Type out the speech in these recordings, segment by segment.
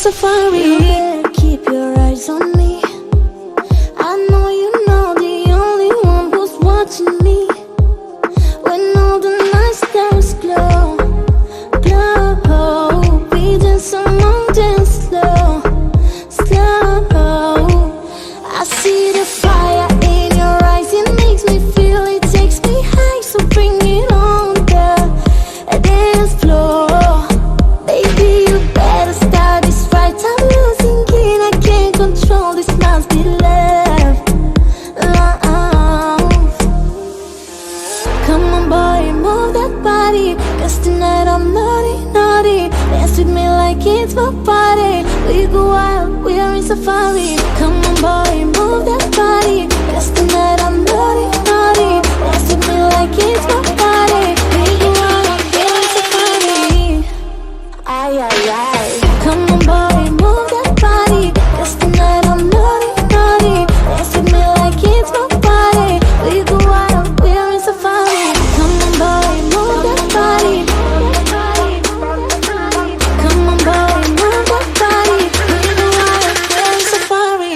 safari. You better keep your eyes on me. I know you know the only one who's watching me. When all the night stars glow, glow, we dance among dance slow, slow. I see the fire in your eyes, it makes me feel, it takes me high. So bring it on the dance floor. Baby, you better start this right. I'm losing it, I can't control this, must be love, love. Come on boy, move that body, 'cause tonight I'm naughty, naughty. Dance with me like it's my party. We go wild, we are in safari. Come on boy, move that body, 'cause tonight I'm naughty, naughty. Dance with me like it's my party. We go wild, we are in safari. Ay, ay, ay. Come on boy, move that body, 'cause tonight I'm naughty, naughty. Dance with me like it's my party. We go wild, we are in safari. Come on boy, move that body. Come on boy, move that body. We go wild, we are in safari.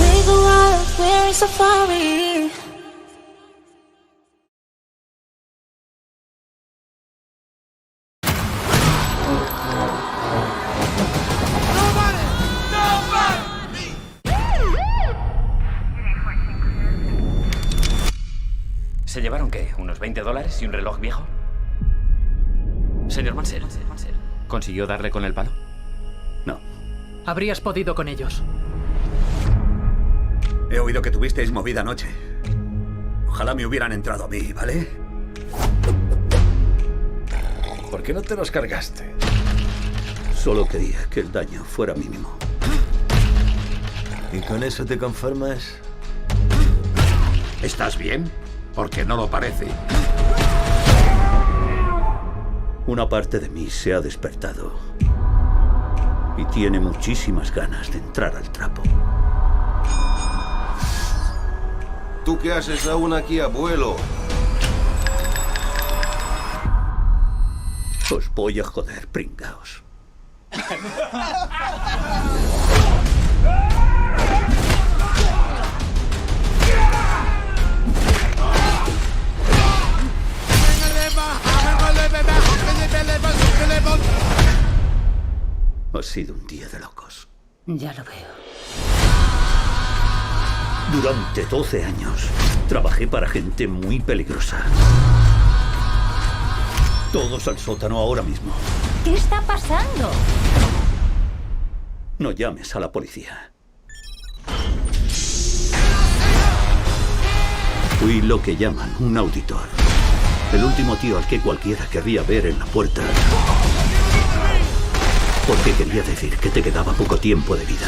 We go wild, we are in safari. ¿Se llevaron qué? ¿Unos $20 y un reloj viejo? Señor Mansell, ¿consiguió darle con el palo? No. Habrías podido con ellos. He oído que tuvisteis movida anoche. Ojalá me hubieran entrado a mí, ¿vale? ¿Por qué no te los cargaste? Solo quería que el daño fuera mínimo. ¿Y con eso te conformas? ¿Estás bien? Porque no lo parece. Una parte de mí se ha despertado y tiene muchísimas ganas de entrar al trapo. ¿Tú qué haces aún aquí, abuelo? Os voy a joder, pringaos. Ha sido un día de locos. Ya lo veo. Durante 12 años trabajé para gente muy peligrosa. Todos al sótano ahora mismo. ¿Qué está pasando? No llames a la policía. Fui lo que llaman un auditor. El último tío al que cualquiera querría ver en la puerta. Porque quería decir que te quedaba poco tiempo de vida.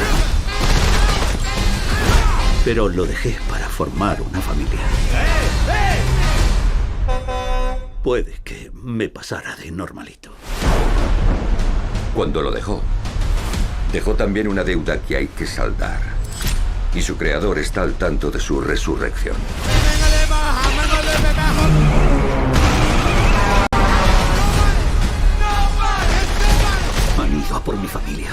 Pero lo dejé para formar una familia. Puede que me pasara de normalito. Cuando lo dejó, dejó también una deuda que hay que saldar. Y su creador está al tanto de su resurrección. Han ido a por mi familia.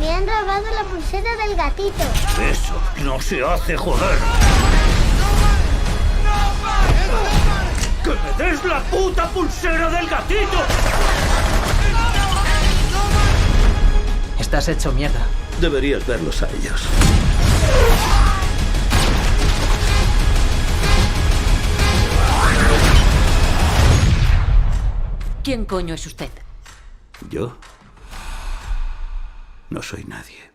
Me han robado la pulsera del gatito. Eso no se hace, joder. ¡Que me des la puta pulsera del gatito! Estás hecho mierda. Deberías verlos a ellos. ¿Quién coño es usted? ¿Yo? No soy nadie.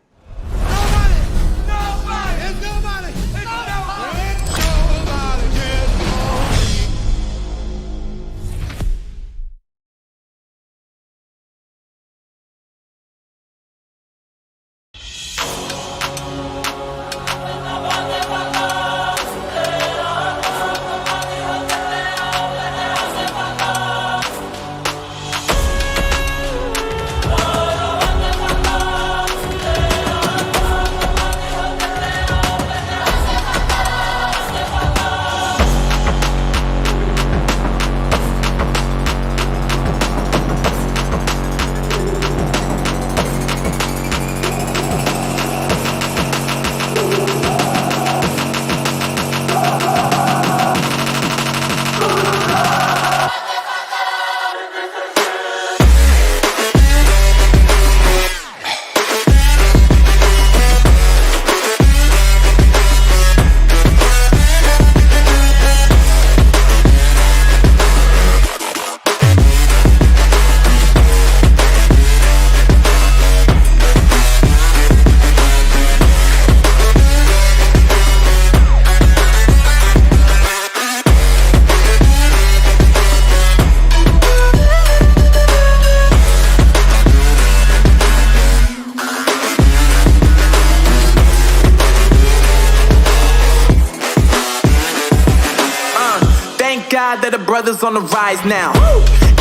God that the brothers on the rise now.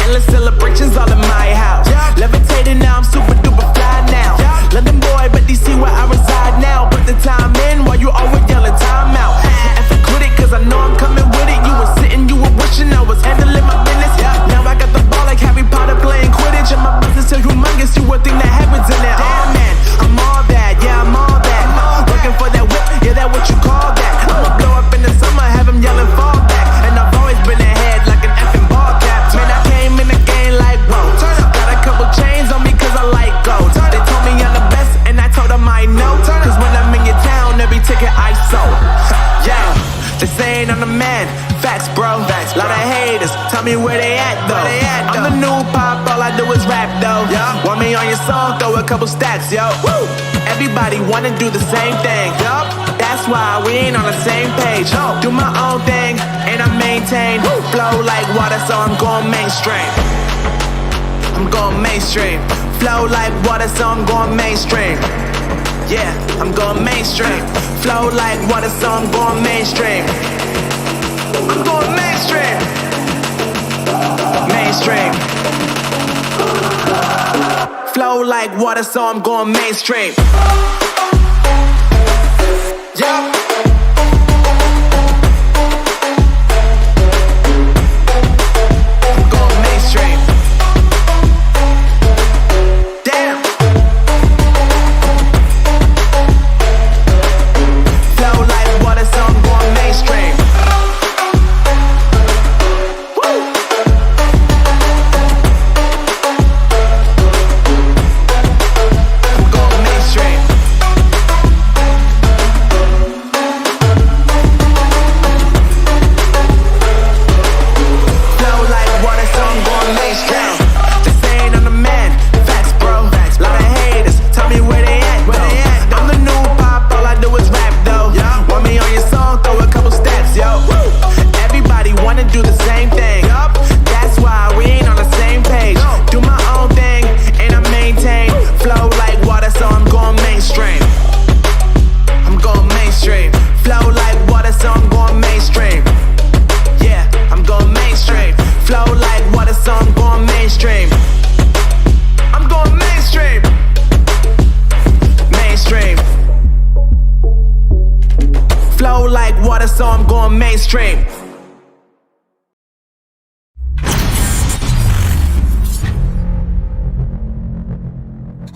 Endless celebrations all in my house. Levitating now, I'm super duper fly now. London boy, but DC where I reside now. Put the time in while you always yelling time out. And for quit it, cause I know I'm coming with it. You were sitting, you were wishing I was handling my business. Now I got the ball like Harry Potter playing Quidditch. And my business is humongous, you would think that happens in it. Damn man, I'm all that, yeah I'm all that. Looking for that whip, yeah that what you call that. I'ma blow up in the summer, have him yelling fall back. And I've always been ahead like an effing ball cap. Man, I came in the game like whoa. Got a couple chains on me cause I like gold. They told me I'm the best and I told them I know. Cause when I'm in your town, every ticket I sold. Yeah, they saying I'm the man. Facts, bro. Lot of haters, tell me where they at though. I'm the new pop, all I do is rap though. Want me on your song, throw a couple stacks, yo. Everybody wanna do the same thing. That's why we ain't on the same page. Do my own thing and I maintain. Flow like water, so I'm going mainstream. I'm going mainstream. Flow like water, so I'm going mainstream. Yeah, I'm going mainstream. Flow like water, so I'm going mainstream. I'm going mainstream. Mainstream. Flow like water, so I'm going mainstream. Yeah. I'm going mainstream. Damn. Flow like water, so I'm going mainstream. So I'm going mainstream.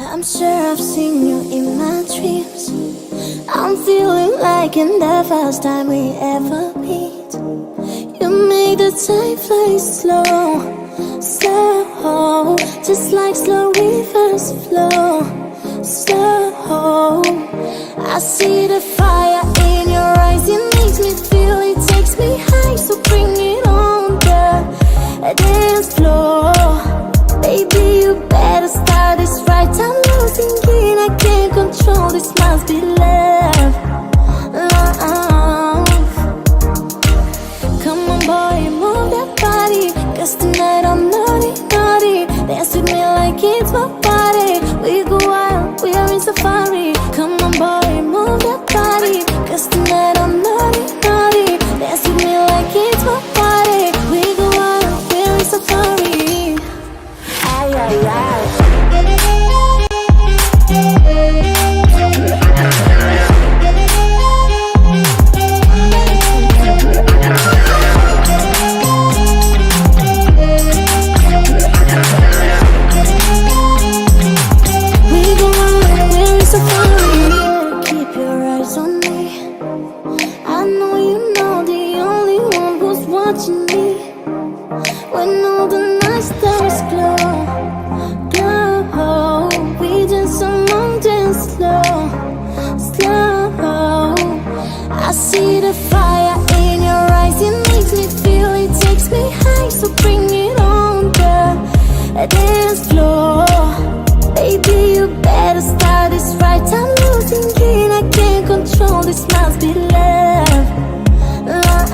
I'm sure I've seen you in my dreams. I'm feeling like in the first time we ever meet. You make the time fly slow, slow, just like slow rivers flow, slow. I see the fire in your eyes, it makes me feel, it takes me high, so bring it on, girl. Dance floor, baby, you better start this right. I'm losing it, I can't control this, must be love, love. Come on, boy, move that body, cause tonight I'm naughty, naughty. Dance with me like it's my party. We go wild, we are in safari. Come on, boy, move that body, cause tonight I'm naughty, naughty. Dance with me like it's my party. We go wild, we are in safari. Ay, ay, ay. I see the fire in your eyes, it makes me feel, it takes me high, so bring it on, girl. Dance floor, baby, you better start this right. I'm losing it, I can't control this, must be love, love.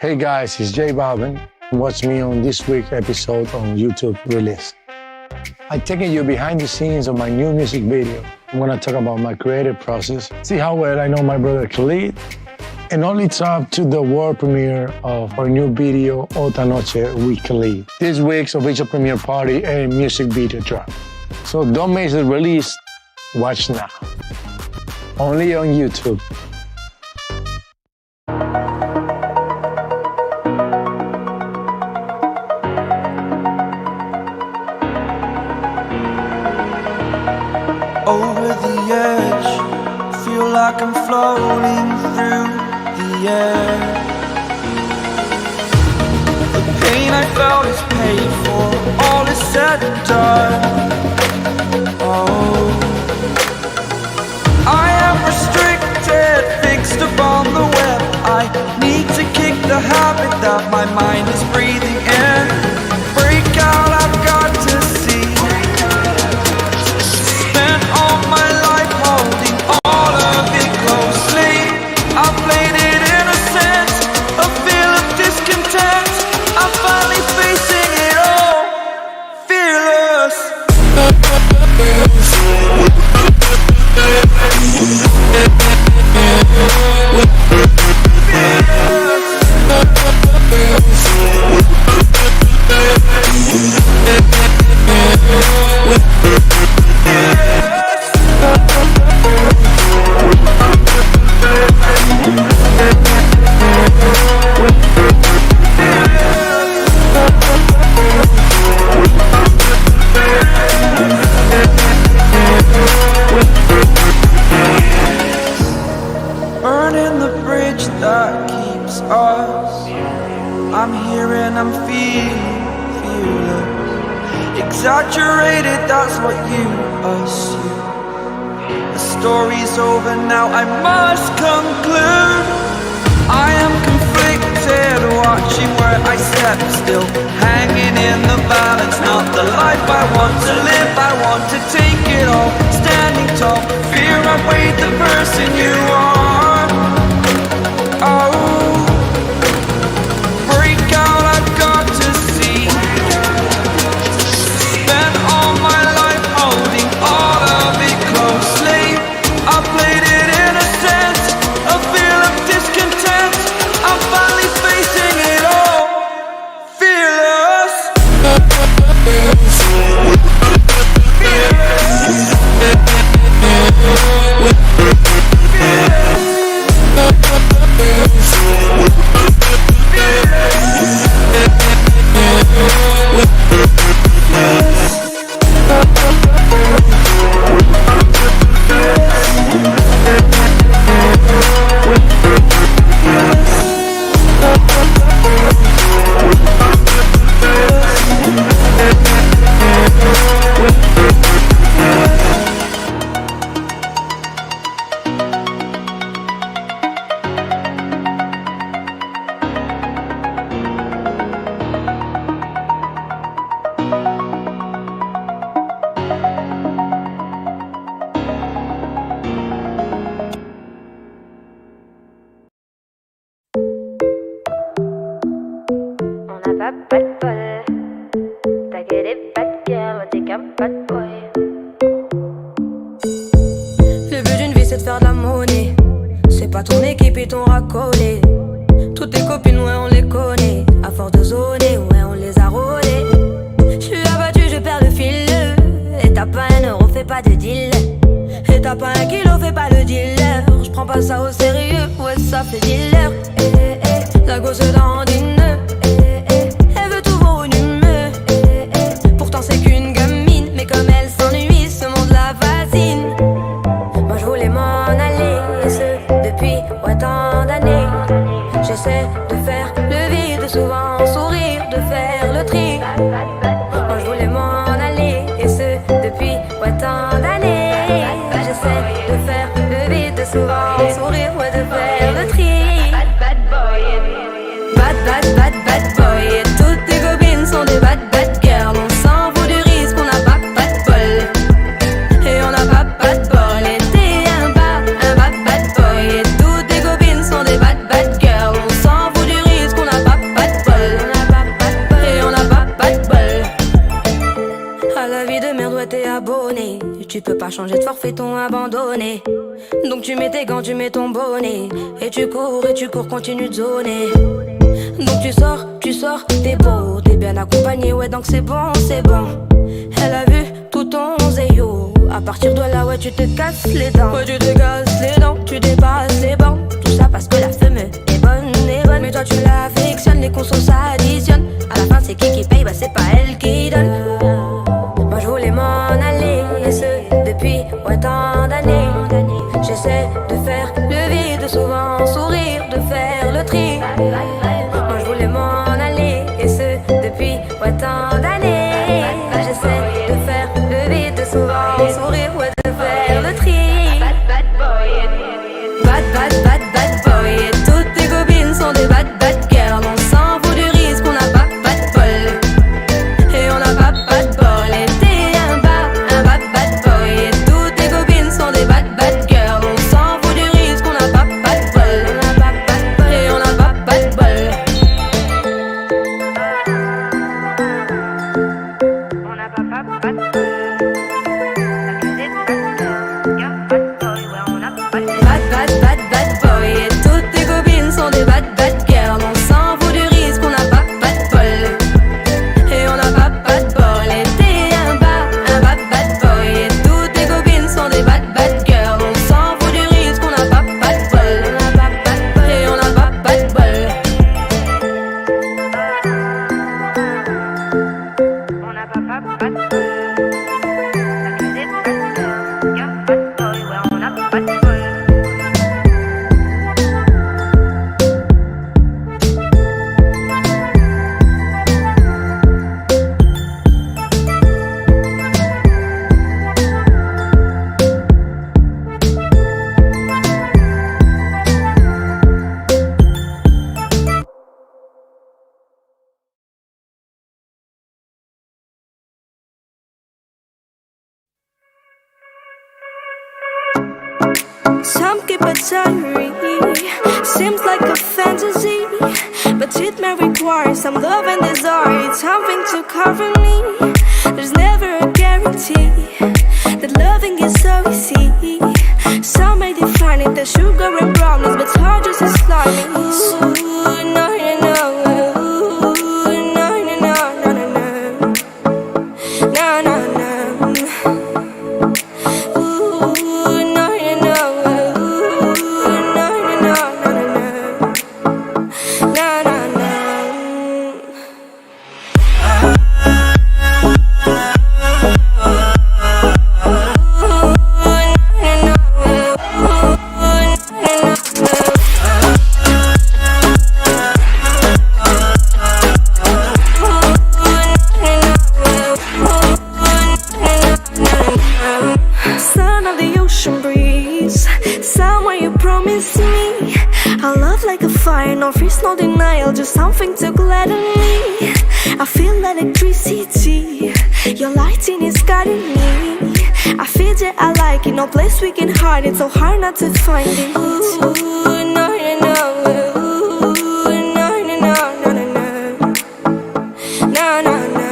Hey guys, it's J Balvin. Watch me on this week's episode on YouTube Release. I'm taking you behind the scenes of my new music video. I'm gonna talk about my creative process, see how well I know my brother Khalid, and only talk to the world premiere of our new video, Otra Noche with Khalid. This week's official premiere party and music video drop. So don't miss the release. Watch now. Only on YouTube. Over the edge, feel like I'm floating through the air. The pain I felt is paid for, all is said and done. Oh, I am restricted, fixed upon the web. I need to kick the habit that my mind is breathing in. Break out, I've got to see. Spent all my life holding all of it closely. I played it innocent, a feel of discontent. I'm finally facing it all, fearless. Burning the bridge that keeps us. I'm here and I'm feeling fearless. Exaggerated, that's what you assume. The story's over now, I must conclude. I am conflicted, watching where I step still, hanging in the balance. Not the life I want to live, I want to take it all. Standing tall, fear I weighed the person you are. Oh, break out, I've got to see. Spent all my life holding all of it closely. I played it innocent, a feel of discontent. I'm finally facing it all, fearless. Le but d'une vie c'est de faire de la monnaie. C'est pas ton équipe et ton racolé. Toutes tes copines ouais on les connaît. À force de zoner ouais on les a rôlées. J'suis abattu je perds le fil. Et t'as pas un euro fais pas de deal. Et t'as pas un kilo fais pas le dealer. J'prends pas ça au sérieux ouais ça fait dealer. La gosse dandine. Elle veut tout voir une humeur. Pourtant c'est qu'une gamine. Mais comme elle s'ennuie ce monde la fascine. Moi je voulais m'en aller. Et ce depuis ouais tant d'années. J'essaie de faire le vide, souvent sourire, de faire le tri. Moi je voulais m'en aller. Et ce depuis ouais tant d'années. J'essaie de faire le vide, souvent sourire, ouais de faire le tri. Bad boy. Et toutes tes copines sont des bad girls. On s'en fout du risque, on n'a pas de bol. Et on n'a pas de bol. Et t'es un bad boy. Et toutes tes copines sont des bad girls. On s'en fout du risque, on n'a pas changer de forfait, t'ont abandonné. Donc tu mets tes gants, tu mets ton bonnet. Et tu cours, continue de zoner. Donc tu sors, t'es beau, t'es bien accompagné, ouais donc c'est bon, c'est bon. Elle a vu tout ton zéyo. À partir de là, ouais tu te casses les dents. Ouais tu te casses les dents, tu dépasses les bancs. Tout ça parce que la femme est bonne, mais toi tu l'affectionnes, les consos s'additionnent. À la fin c'est qui paye, bah c'est pas elle qui donne. Moi je voulais m'en aller, et ce depuis tant d'années. J'essaie de faire le vide, souvent sourire, de faire le tri. Moi je voulais m'en aller, et ce depuis tant d'années. J'essaie de faire le vide, souvent sourire, ouais, de faire le tri. Bad boy, et toutes tes copines sont des bad girls. On s'en fout du risque, on n'a pas de bol. Et on n'a pas de bol, et t'es un bad boy. Et toutes tes copines sont des bad girls. On s'en fout du risque, on n'a pas de bol. Et on n'a pas de bol. On n'a pas de bol. Bad boy, et toutes tes copines sont des bad girls. On s'en fout du risque, on n'a pas de bol. Et on n'a pas de bol, et t'es un bad boy. Et toutes tes copines sont des bad girls. On s'en fout du risque, on n'a pas de bol. Et on n'a pas de bol. On n'a pas de bol. Some keep a diary, seems like a fantasy, but it may require some love and desire, something to cover me. There's never a guarantee that loving is so easy. Some may define it as sugar and brownies, but hard just as slimy. Ooh, no, no, no. Ooh, no, no, no, no, no, no. No, no, no. No freeze, no denial, just something to gladden me. I feel electricity, your lighting is guiding me. I feel that I like it, no place we can hide it, so hard not to find it. Ooh, no, no, no. Ooh, no, no, no, no, no, no. No, no, no.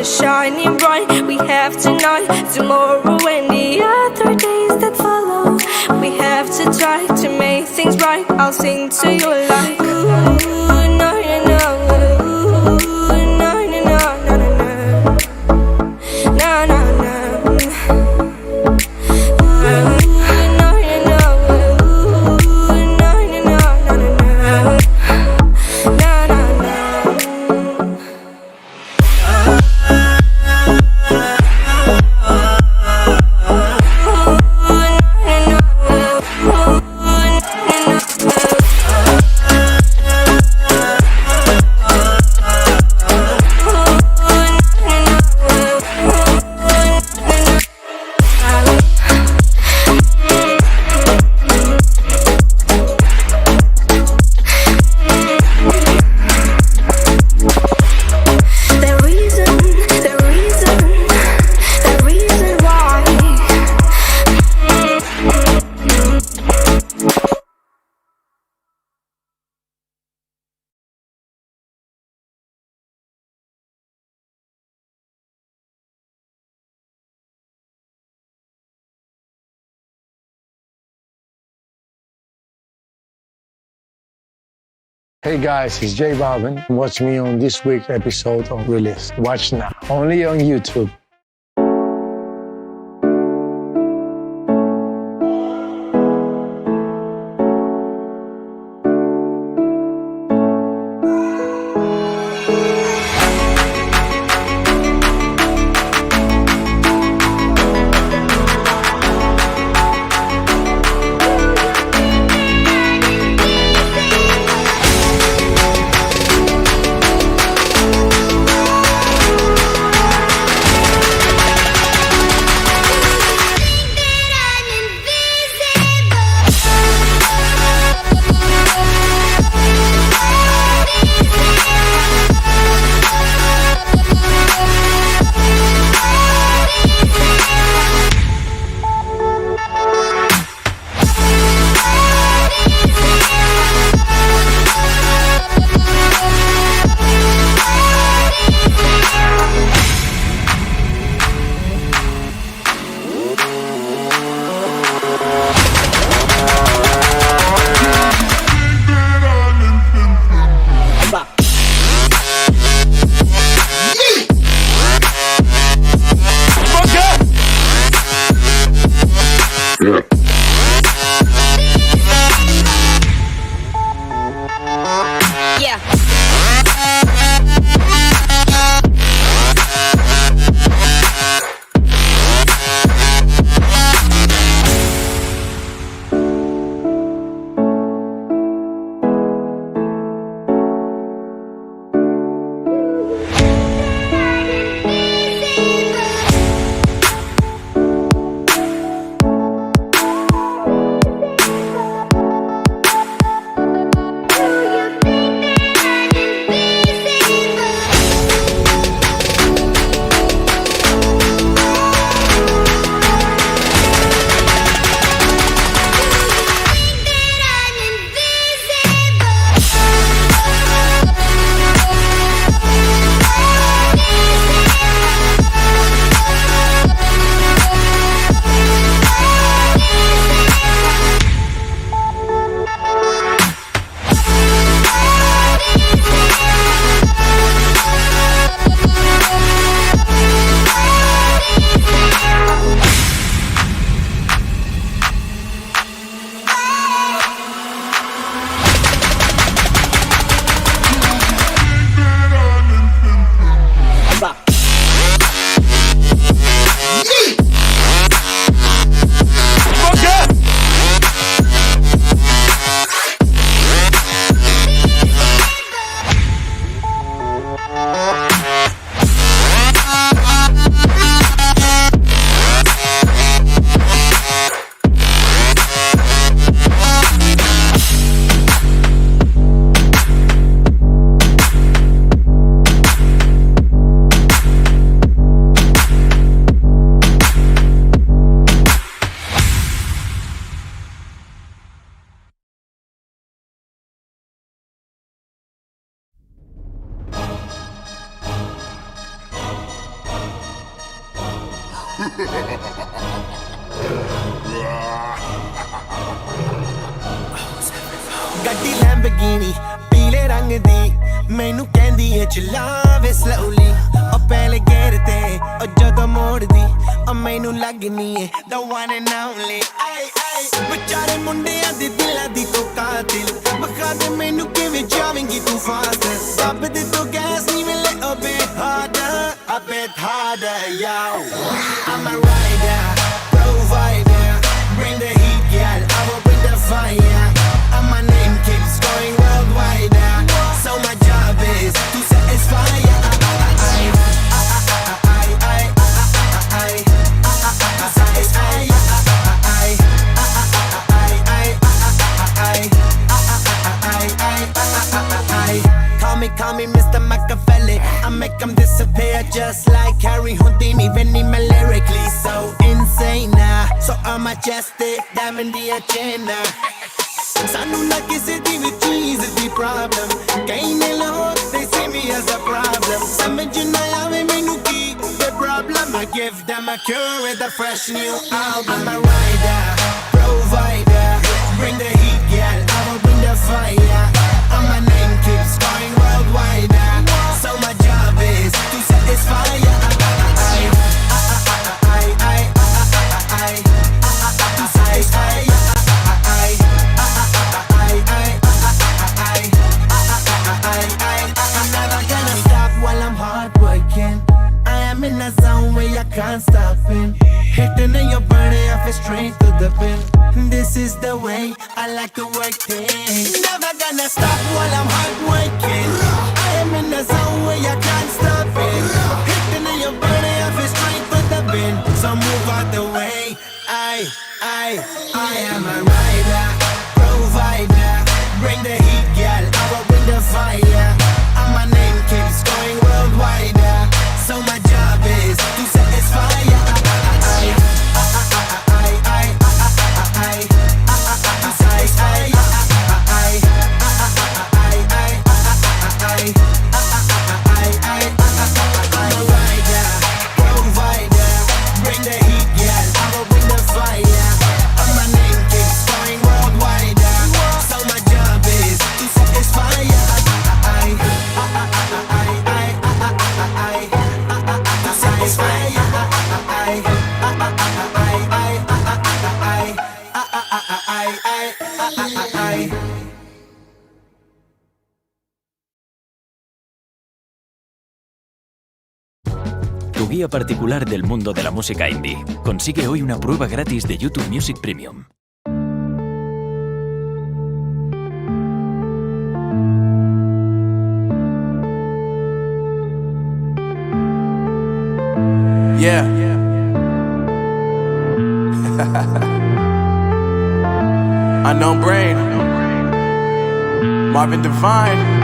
Shining bright, we have tonight, tomorrow, and the other days that follow. We have to try to make things right. I'll sing to you like ooh, no, no, no. Ooh, no, no, no, no, no, no. No, no, no. Ooh, no, no, no. Ooh, no, no, no, no, no. No, no, no. Hey guys, it's J Balvin. Watch me on this week's episode of Release. Watch now, only on YouTube. ਗੱਡੀ Lamborghini ਪੀਲੇ ਰੰਗ ਦੀ ਮੈਨੂੰ ਕਹਿੰਦੀ ਏ ਚਲਾਵੇ slowly ਉਹ ਪਹਿਲੇ ਗੇਰ ਤੇ ਉਹ ਜਦੋਂ ਮੋੜਦੀ ਉਹ ਮੈਨੂੰ ਲੱਗਨੀ ਏ the one and only ਵਿਚਾਰੇ ਮੁੰਡਿਆਂ ਦੇ ਦਿਲਾਂ ਦੀ ਤੂੰ ਕਾਤਿਲ ਬਖਾ ਦੇ ਮੈਨੂੰ ਕਿਵੇਂ ਜਾਵੇਂਗੀ ਤੂੰ ਫਾਸਟ ਦੱਬ ਦੇ ਤੂੰ ਗੈਸ ਨਹੀਂ ਮਿਲੇ a bit harder yo I'm a rider provider bring the heat girl I will bring the fire and my name keeps going worldwide so my job is to satisfy Call me Mr. Machiavelli I make them disappear just like Harry Houdini Veni me lyrically so insane so I'm majestic diamond the agenda Sanu na kisi di vi cheese di problem Kaine log they see me as a problem Samajh na aave mainu ki the problem I give them a cure with a fresh new album I'm a rider provider bring the heat girl I will bring the fire I'm a name way I can't stop it. Hitting in your body, I feel straight to the pin. This is the way I like to work things. Never gonna stop while I'm hard working. I am in the zone where I can't stop it. Hitting in your body, I feel straight to the pin. So move out the way. I am a rider, provider. Bring the heat, girl, I will bring the fire. And my name keeps going worldwide. So my job is to satisfy ya. Tu guía particular del mundo de la música indie. Consigue hoy una prueba gratis de YouTube Music Premium. Yeah. Unknown Brain, Marvin Devine.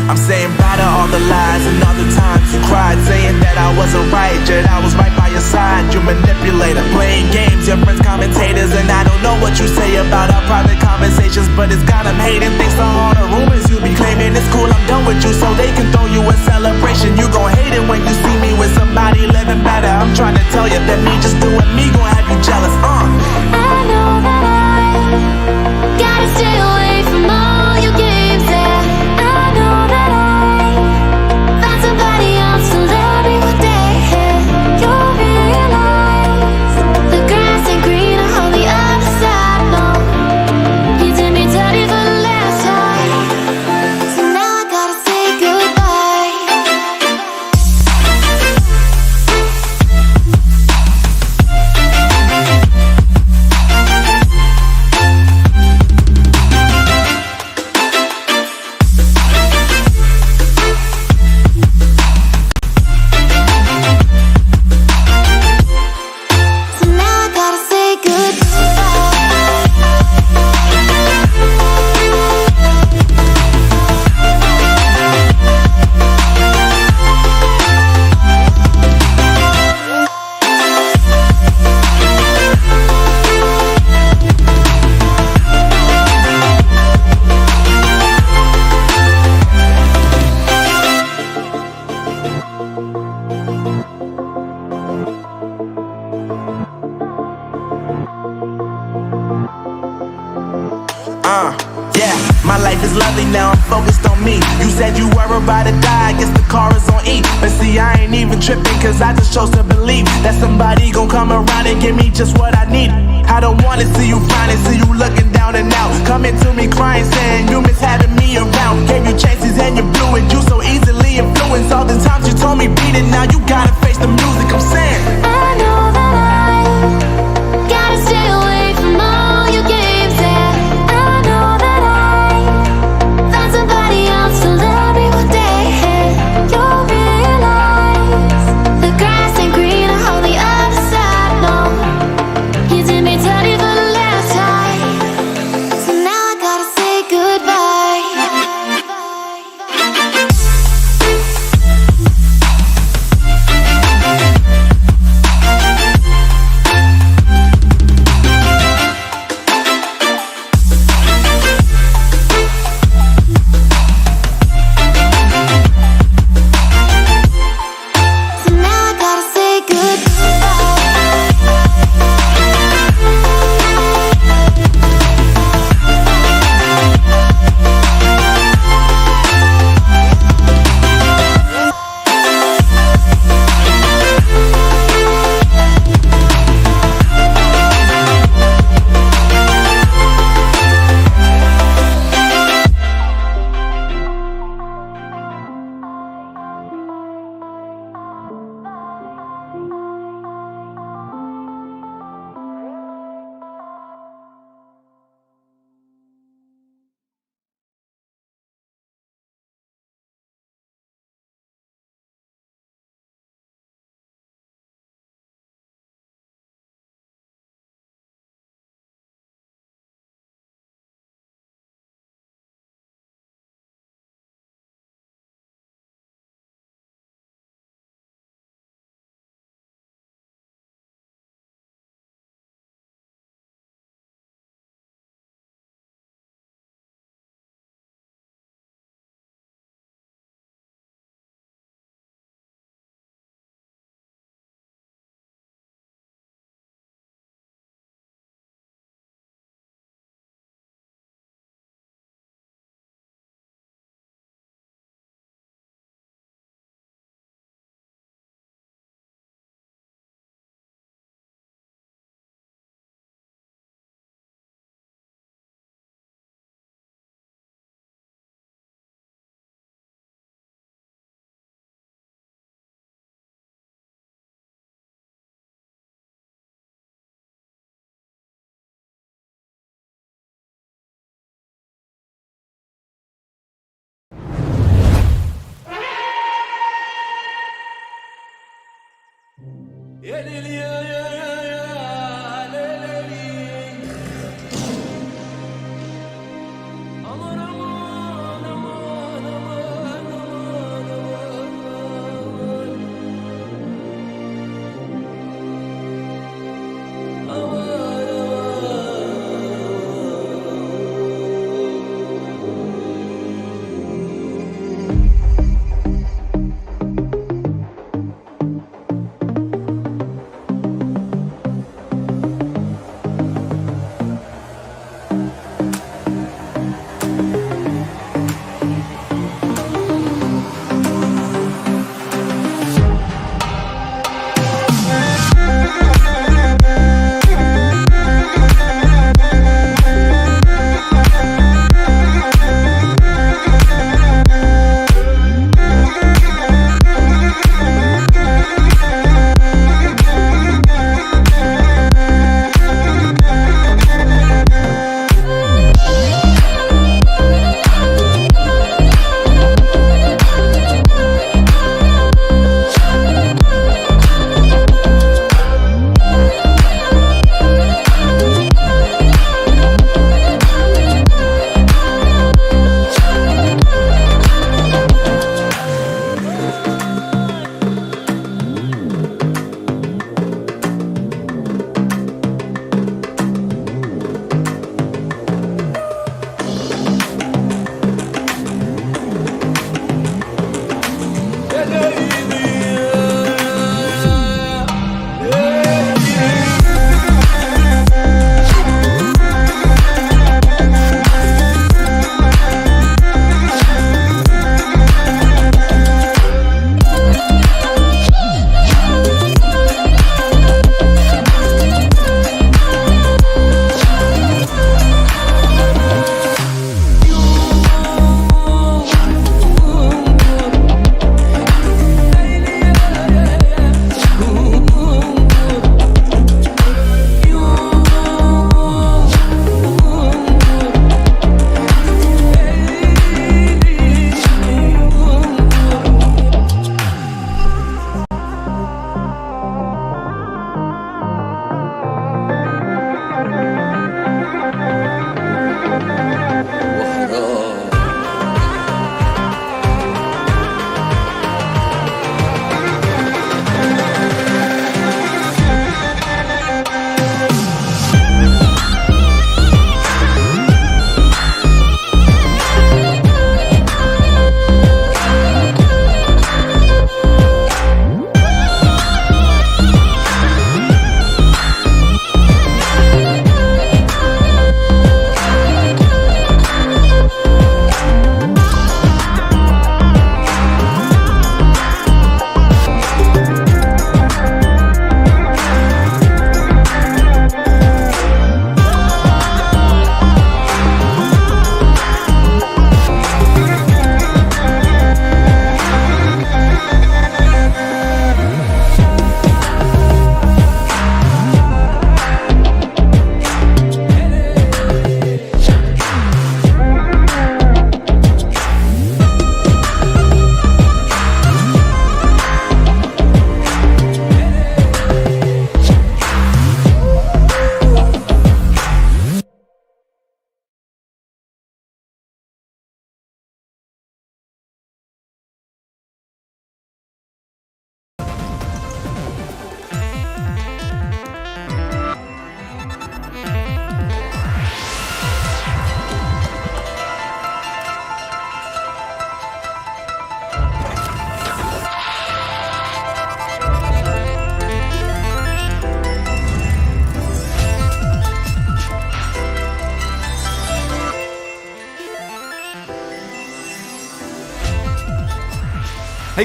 I'm saying bye to all the lies and all the times you cried, saying that I wasn't right, yet I was right by your side. You manipulator, playing games, your friends commentators, and I don't know what you say about our private conversations, but it's got them hating. Thanks to all the rumors you be claiming. It's cool, I'm done with you, so they can throw you a celebration. You gon' hate it when you see me with somebody living better. I'm trying to tell you that me just doing me gon' have you jealous. I know that I gotta stay away from all your games. I know that I found somebody else to love me one day. You'll realize the grass ain't greener on the other side. No, you did me dirty for the last time, so now I gotta say goodbye. So now I gotta say Yeah, my life is lovely now, I'm focused on me. You said you were about to die, I guess the car is on E. But see, I ain't even tripping, cause I just chose to believe that somebody gon' come around and give me just what I need. I don't wanna see you finding, see you looking down and out, coming to me crying, saying you miss having me around. Gave you chances and you blew it, you so easily influenced. All the times you told me beat it, now you gotta face the music, I'm saying I know that I gotta stay away from all your games. I know that I found somebody else to love me one day. You'll realize the grass ain't greener on the other side. No, you did me dirty for the last time, so now I gotta say goodbye.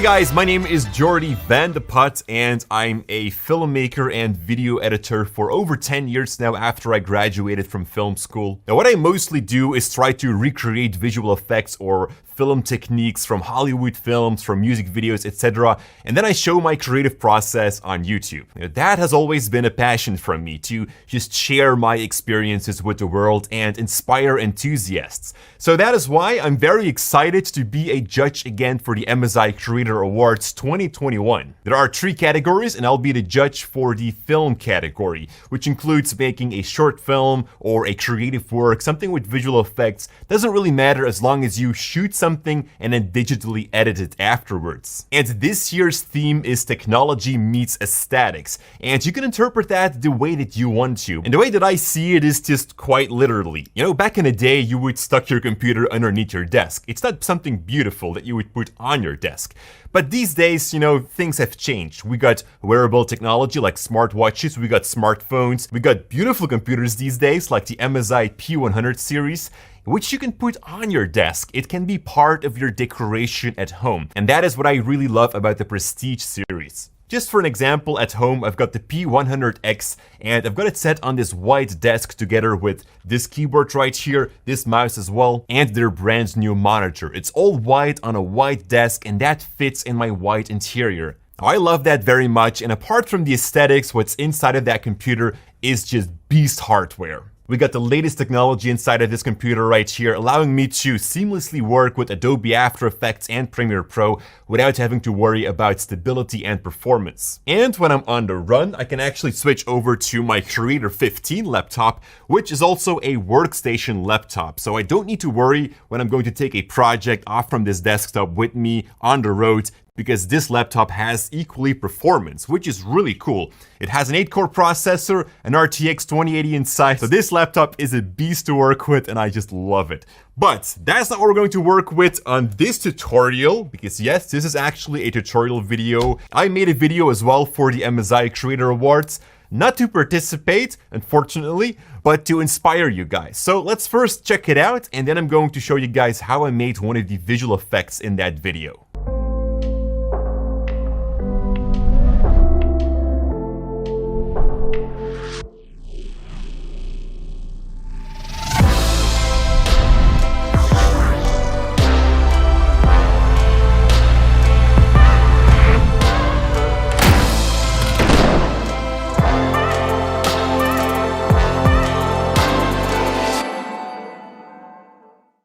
Hey guys, my name is Jordi van de Put and I'm a filmmaker and video editor for over 10 years now after I graduated from film school. Now what I mostly do is try to recreate visual effects or film techniques from Hollywood films, from music videos, etc. And then I show my creative process on YouTube. That has always been a passion from me, to just share my experiences with the world and inspire enthusiasts. So that is why I'm very excited to be a judge again for the MSI Creator Awards 2021. There are 3 categories and I'll be the judge for the film category, which includes making a short film or a creative work, something with visual effects. Doesn't really matter as long as you shoot something and then digitally edit it afterwards. And this year's theme is technology meets aesthetics, and you can interpret that the way that you want to. And the way that I see it is just quite literally. You know, back in the day, you would stuck your computer underneath your desk. It's not something beautiful that you would put on your desk. But these days, you know, things have changed. We got wearable technology like smartwatches, we got smartphones, we got beautiful computers these days like the MSI P100 series, which you can put on your desk. It can be part of your decoration at home. And that is what I really love about the Prestige series. Just for an example, at home I've got the P100X and I've got it set on this white desk together with this keyboard right here, this mouse as well, and their brand new monitor. It's all white on a white desk and that fits in my white interior. I love that very much, and apart from the aesthetics, what's inside of that computer is just beast hardware. We got the latest technology inside of this computer right here, allowing me to seamlessly work with Adobe After Effects and Premiere Pro without having to worry about stability and performance. And when I'm on the run, I can actually switch over to my Creator 15 laptop, which is also a workstation laptop. So I don't need to worry when I'm going to take a project off from this desktop with me on the road, because this laptop has equally performance, which is really cool. It has an 8-core processor, an RTX 2080 inside, so this laptop is a beast to work with and I just love it. But that's not what we're going to work with on this tutorial, because yes, this is actually a tutorial video. I made a video as well for the MSI Creator Awards, not to participate, unfortunately, but to inspire you guys. So let's first check it out, and then I'm going to show you guys how I made one of the visual effects in that video.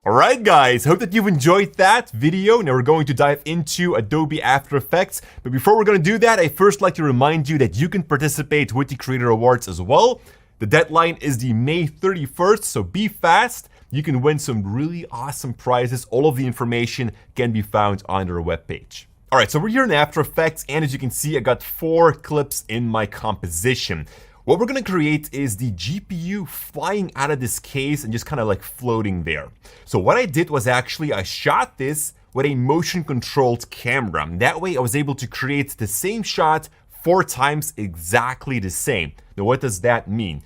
Alright guys, hope that you've enjoyed that video. Now we're going to dive into Adobe After Effects. But before we're going to do that, I first like to remind you that you can participate with the Creator Awards as well. The deadline is the May 31st, so be fast. You can win some really awesome prizes. All of the information can be found on their webpage. Alright, so we're here in After Effects, and as you can see, I got 4 clips in my composition. What we're going to create is the GPU flying out of this case and just kind of like floating there. So what I did was actually I shot this with a motion controlled camera. That way I was able to create the same shot 4 times exactly the same. Now what does that mean?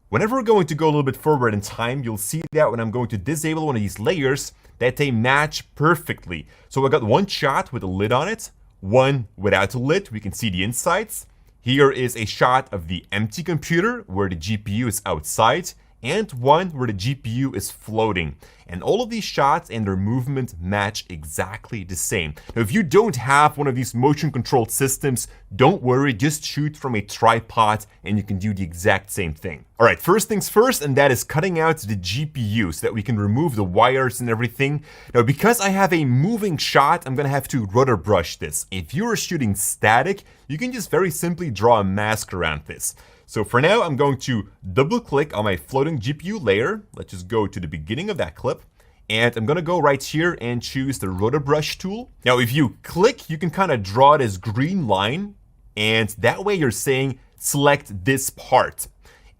Whenever we're going to go a little bit forward in time, you'll see that when I'm going to disable one of these layers, that they match perfectly. So I got one shot with a lid on it, one without a lid. We can see the insides. Here is a shot of the empty computer where the GPU is outside, and one where the GPU is floating. And all of these shots and their movement match exactly the same. Now, if you don't have one of these motion controlled systems, don't worry, just shoot from a tripod and you can do the exact same thing. Alright, first things first, and that is cutting out the GPU so that we can remove the wires and everything. Now, because I have a moving shot, I'm gonna have to rudder brush this. If you are shooting static, you can just very simply draw a mask around this. So for now, I'm going to double click on my floating GPU layer. Let's just go to the beginning of that clip. And I'm gonna go right here and choose the rudder brush tool. Now, if you click, you can kind of draw this green line. And that way you're saying, select this part.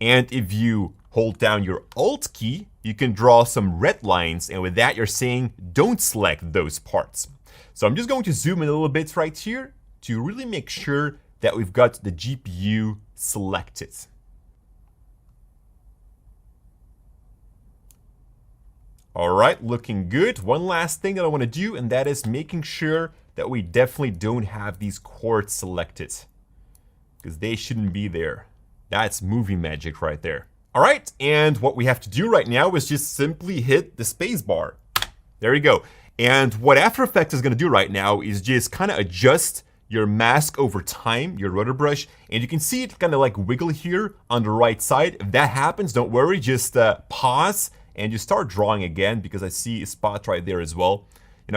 And if you hold down your Alt key, you can draw some red lines. And with that, you're saying, don't select those parts. So I'm just going to zoom in a little bit right here to really make sure that we've got the GPU selected. All right, looking good. One last thing that I want to do, and that is making sure that we definitely don't have these chords selected, because they shouldn't be there. That's movie magic right there. All right, and what we have to do right now is just simply hit the space bar. There you go. And what After Effects is going to do right now is just kind of adjust your mask over time, your rotor brush, and you can see it kind of like wiggle here on the right side. If that happens, don't worry, just pause and you start drawing again, because I see a spot right there as well.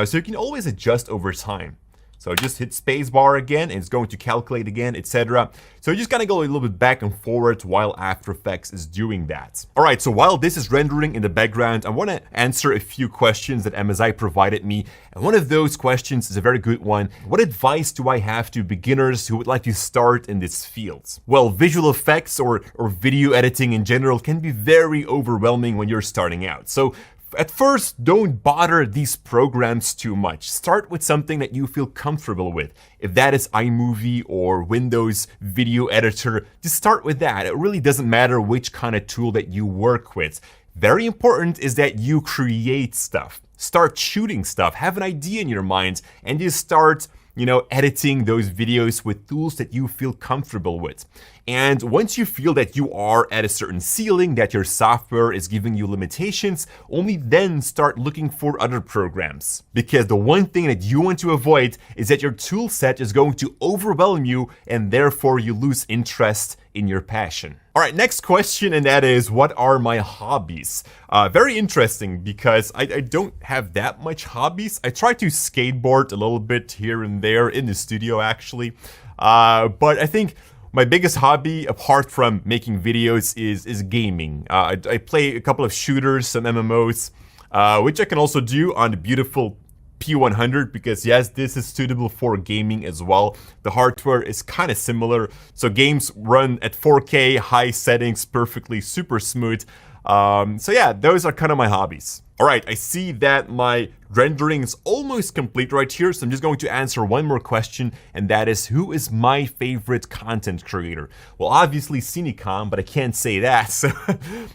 So you can always adjust over time. So just hit spacebar again, and it's going to calculate again, etc. So you just gotta go a little bit back and forward while After Effects is doing that. All right, so while this is rendering in the background, I wanna answer a few questions that MSI provided me. And one of those questions is a very good one. What advice do I have to beginners who would like to start in this field? Well, visual effects or video editing in general can be very overwhelming when you're starting out. So at first, don't bother these programs too much. Start with something that you feel comfortable with. If that is iMovie or Windows Video Editor, just start with that. It really doesn't matter which kind of tool that you work with. Very important is that you create stuff. Start shooting stuff. Have an idea in your mind and just start editing those videos with tools that you feel comfortable with. And once you feel that you are at a certain ceiling, that your software is giving you limitations, only then start looking for other programs. Because the one thing that you want to avoid is that your tool set is going to overwhelm you and therefore you lose interest in your passion. All right, next question, and that is, what are my hobbies? Very interesting, because I don't have that much hobbies. I try to skateboard a little bit here and there in the studio, actually. But I think my biggest hobby, apart from making videos, is gaming. I play a couple of shooters, some MMOs, which I can also do on the beautiful P100, because yes, this is suitable for gaming as well. The hardware is kind of similar, so games run at 4K, high settings, perfectly, super smooth. So yeah, those are kind of my hobbies. All right, I see that my rendering is almost complete right here, so I'm just going to answer one more question, and that is, who is my favorite content creator? Well, obviously Cinecom, but I can't say that, so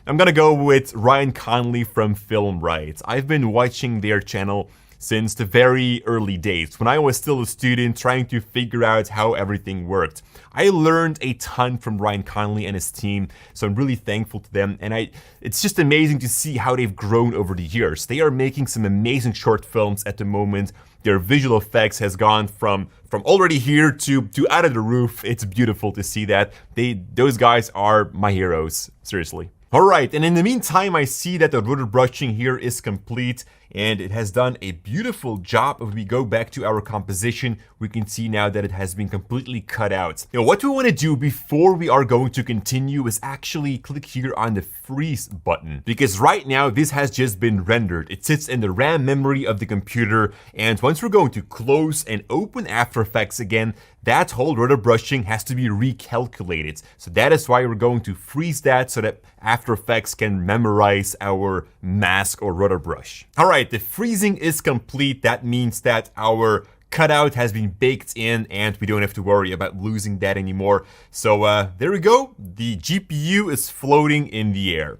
I'm gonna go with Ryan Conley from Film Riot. I've been watching their channel since the very early days, when I was still a student trying to figure out how everything worked. I learned a ton from Ryan Conley and his team, so I'm really thankful to them, and it's just amazing to see how they've grown over the years. They are making some amazing short films at the moment. Their visual effects has gone from already here to out of the roof. It's beautiful to see that. Those guys are my heroes, seriously. Alright, and in the meantime, I see that the rotor brushing here is complete, and it has done a beautiful job. If we go back to our composition, we can see now that it has been completely cut out. Now, what we want to do before we are going to continue is actually click here on the freeze button, because right now this has just been rendered. It sits in the RAM memory of the computer, and once we're going to close and open After Effects again, that whole rotor brushing has to be recalculated. So that is why we're going to freeze that, so that After Effects can memorize our mask or rotor brush. All right, the freezing is complete. That means that our cutout has been baked in and we don't have to worry about losing that anymore. So there we go. The GPU is floating in the air.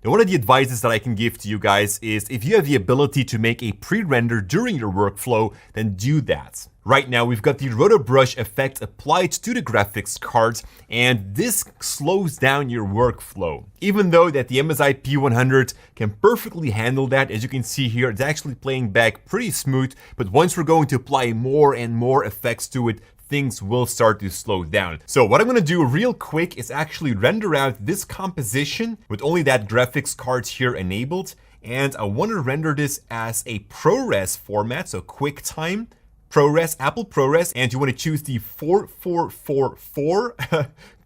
Now, one of the advices that I can give to you guys is, if you have the ability to make a pre-render during your workflow, then do that. Right now, we've got the rotor brush effect applied to the graphics card, and this slows down your workflow. Even though that the MSI P100 can perfectly handle that, as you can see here, it's actually playing back pretty smooth, but once we're going to apply more and more effects to it, things will start to slow down. So what I'm gonna do real quick is actually render out this composition with only that graphics card here enabled, and I want to render this as a ProRes format, so QuickTime ProRes, Apple ProRes, and you want to choose the 4444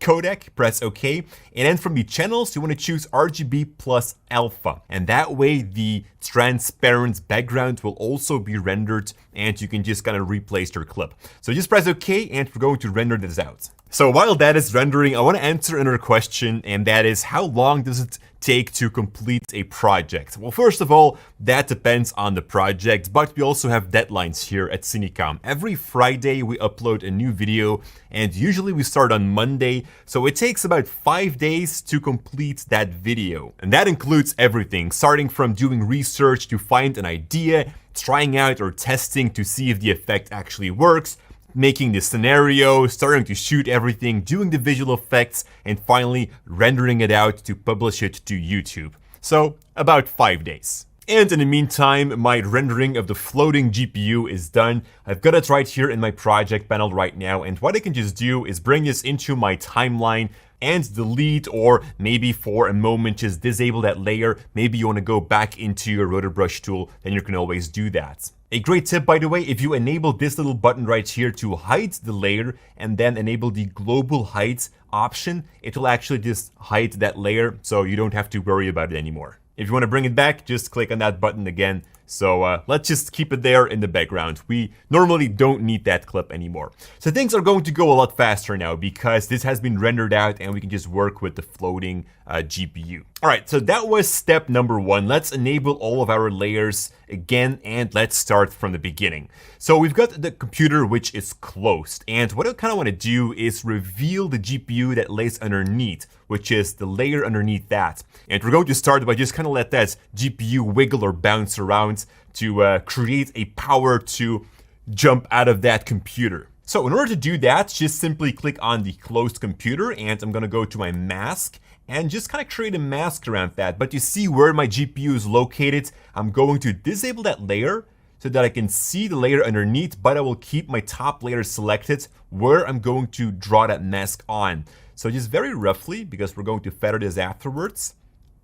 codec, press OK, and then from the channels you want to choose RGB plus alpha, and that way the transparent background will also be rendered and you can just kind of replace your clip. So just press OK and we're going to render this out. So while that is rendering, I want to answer another question, and that is, how long does it take to complete a project? Well, first of all, that depends on the project, but we also have deadlines here at Cinecom. Every Friday we upload a new video, and usually we start on Monday, so it takes about 5 days to complete that video. And that includes everything, starting from doing research to find an idea, trying out or testing to see if the effect actually works, making the scenario, starting to shoot everything, doing the visual effects, and finally rendering it out to publish it to YouTube. So about 5 days. And in the meantime, my rendering of the floating GPU is done. I've got it right here in my project panel right now, and what I can just do is bring this into my timeline and delete, or maybe for a moment just disable that layer. Maybe you want to go back into your rotor brush tool, then you can always do that. A great tip, by the way, if you enable this little button right here to hide the layer and then enable the global height option, it will actually just hide that layer, so you don't have to worry about it anymore. If you want to bring it back, just click on that button again. So let's just keep it there in the background. We normally don't need that clip anymore. So things are going to go a lot faster now because this has been rendered out and we can just work with the floating GPU. All right, so that was step number 1. Let's enable all of our layers again and let's start from the beginning. So we've got the computer which is closed, and what I kind of want to do is reveal the GPU that lays underneath, which is the layer underneath that. And we're going to start by just kind of let that GPU wiggle or bounce around to create a power to jump out of that computer. So in order to do that, just simply click on the closed computer, and I'm going to go to my mask and just kind of create a mask around that. But you see where my GPU is located. I'm going to disable that layer so that I can see the layer underneath, but I will keep my top layer selected where I'm going to draw that mask on. So just very roughly, because we're going to feather this afterwards,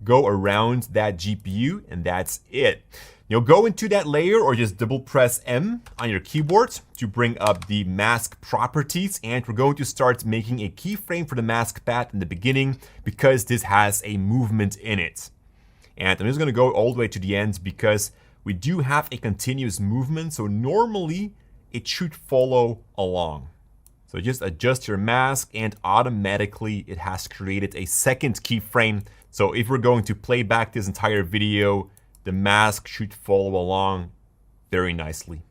go around that GPU, and that's it. You'll go into that layer or just double press M on your keyboard to bring up the mask properties, and we're going to start making a keyframe for the mask path in the beginning because this has a movement in it. And I'm just going to go all the way to the end because we do have a continuous movement, so normally it should follow along. So just adjust your mask and automatically it has created a second keyframe. So if we're going to play back this entire video, the mask should follow along very nicely.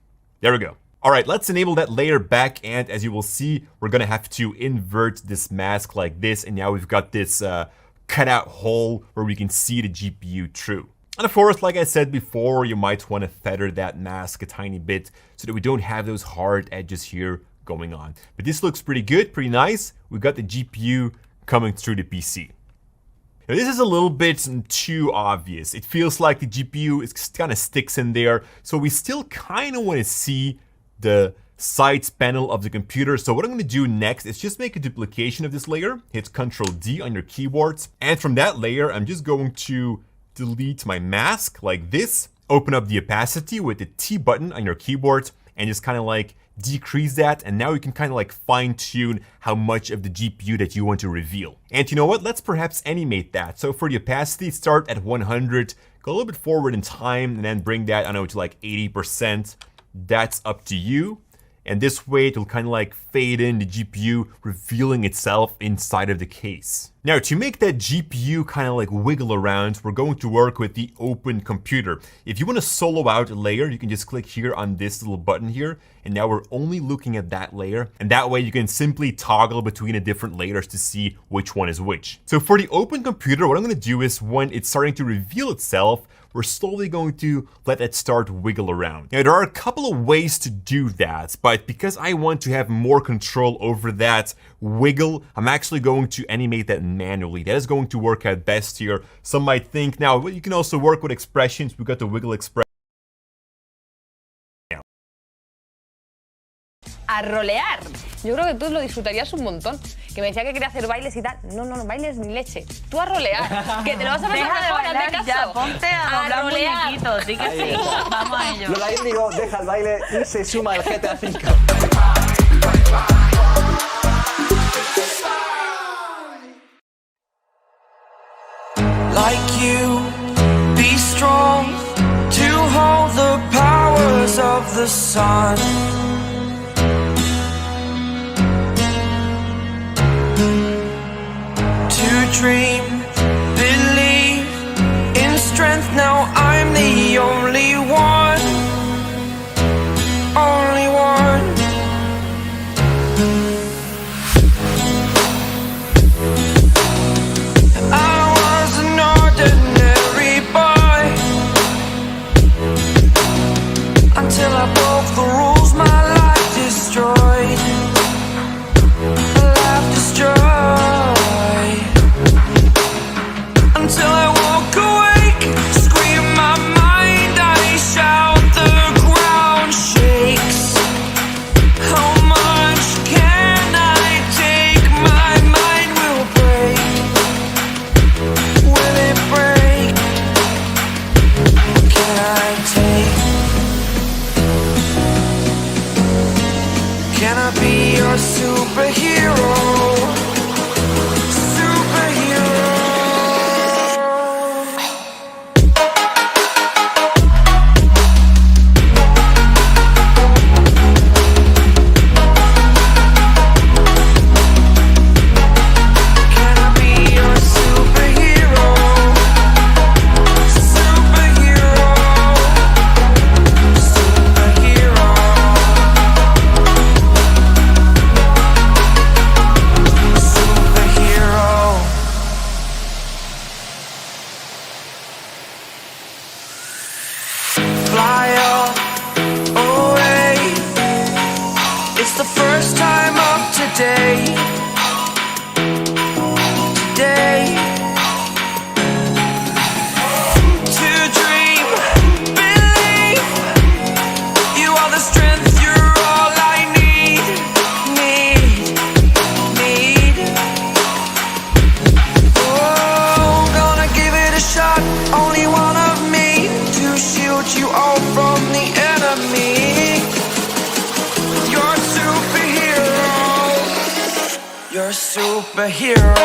There we go. All right, let's enable that layer back, and as you will see, we're gonna have to invert this mask like this, and now we've got this cutout hole where we can see the GPU through. And of course, like I said before, you might want to feather that mask a tiny bit so that we don't have those hard edges here going on. But this looks pretty good, pretty nice. We've got the GPU coming through the PC. Now, this is a little bit too obvious. It feels like the GPU is kind of sticks in there, so we still kind of want to see the sides panel of the computer. So what I'm going to do next is just make a duplication of this layer. Hit Ctrl D on your keyboards, and from that layer, I'm just going to delete my mask like this. Open up the opacity with the T button on your keyboard, and just kind of like decrease that, and now you can kind of like fine tune how much of the GPU that you want to reveal. And you know what, let's perhaps animate that. So for the opacity, start at 100, go a little bit forward in time, and then bring that, I don't know, to like 80%. That's up to you. And this way it'll kind of like fade in the GPU, revealing itself inside of the case. Now, to make that GPU kind of like wiggle around, we're going to work with the open computer. If you want to solo out a layer, you can just click here on this little button here, and now we're only looking at that layer, and that way you can simply toggle between the different layers to see which one is which. So for the open computer, what I'm going to do is when it's starting to reveal itself, we're slowly going to let it start wiggle around. Now, there are a couple of ways to do that, but because I want to have more control over that wiggle, I'm actually going to animate that manually. That is going to work out best here. Some might think, now, you can also work with expressions. We've got the wiggle expression. A rolear. Yo creo que tú lo disfrutarías un montón. Que me decía que quería hacer bailes y tal. No, no, no, bailes ni leche. Tú a rolear. Que te lo vas a pasar mejor, hazme caso. Ya, ponte a doblar muñequitos, sí que sí. Vamos a ello. Yo la digo, deja el baile y se suma el GTA 5. Like you, be strong to hold the powers of the sun. To dream, believe in strength. Now I'm the only one, only one. I was an ordinary boy until I broke the rules. My life destroyed, life destroyed. You're a superhero.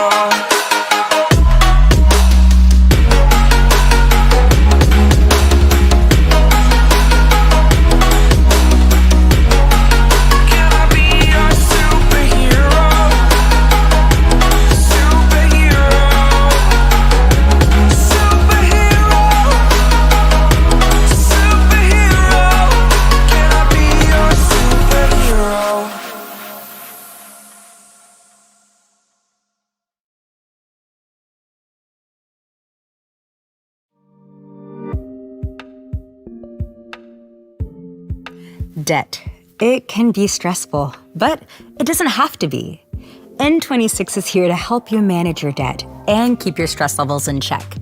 Debt. It can be stressful, but it doesn't have to be. N26 is here to help you manage your debt and keep your stress levels in check.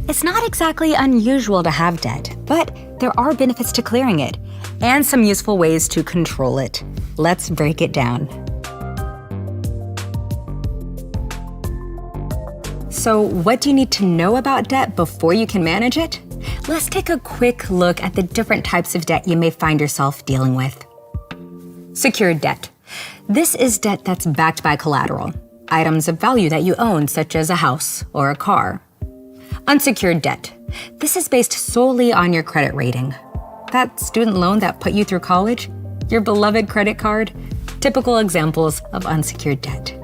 It's not exactly unusual to have debt, but there are benefits to clearing it and some useful ways to control it. Let's break it down. So, what do you need to know about debt before you can manage it? Let's take a quick look at the different types of debt you may find yourself dealing with. Secured debt. This is debt that's backed by collateral, items of value that you own, such as a house or a car. Unsecured debt. This is based solely on your credit rating. That student loan that put you through college, your beloved credit card, typical examples of unsecured debt.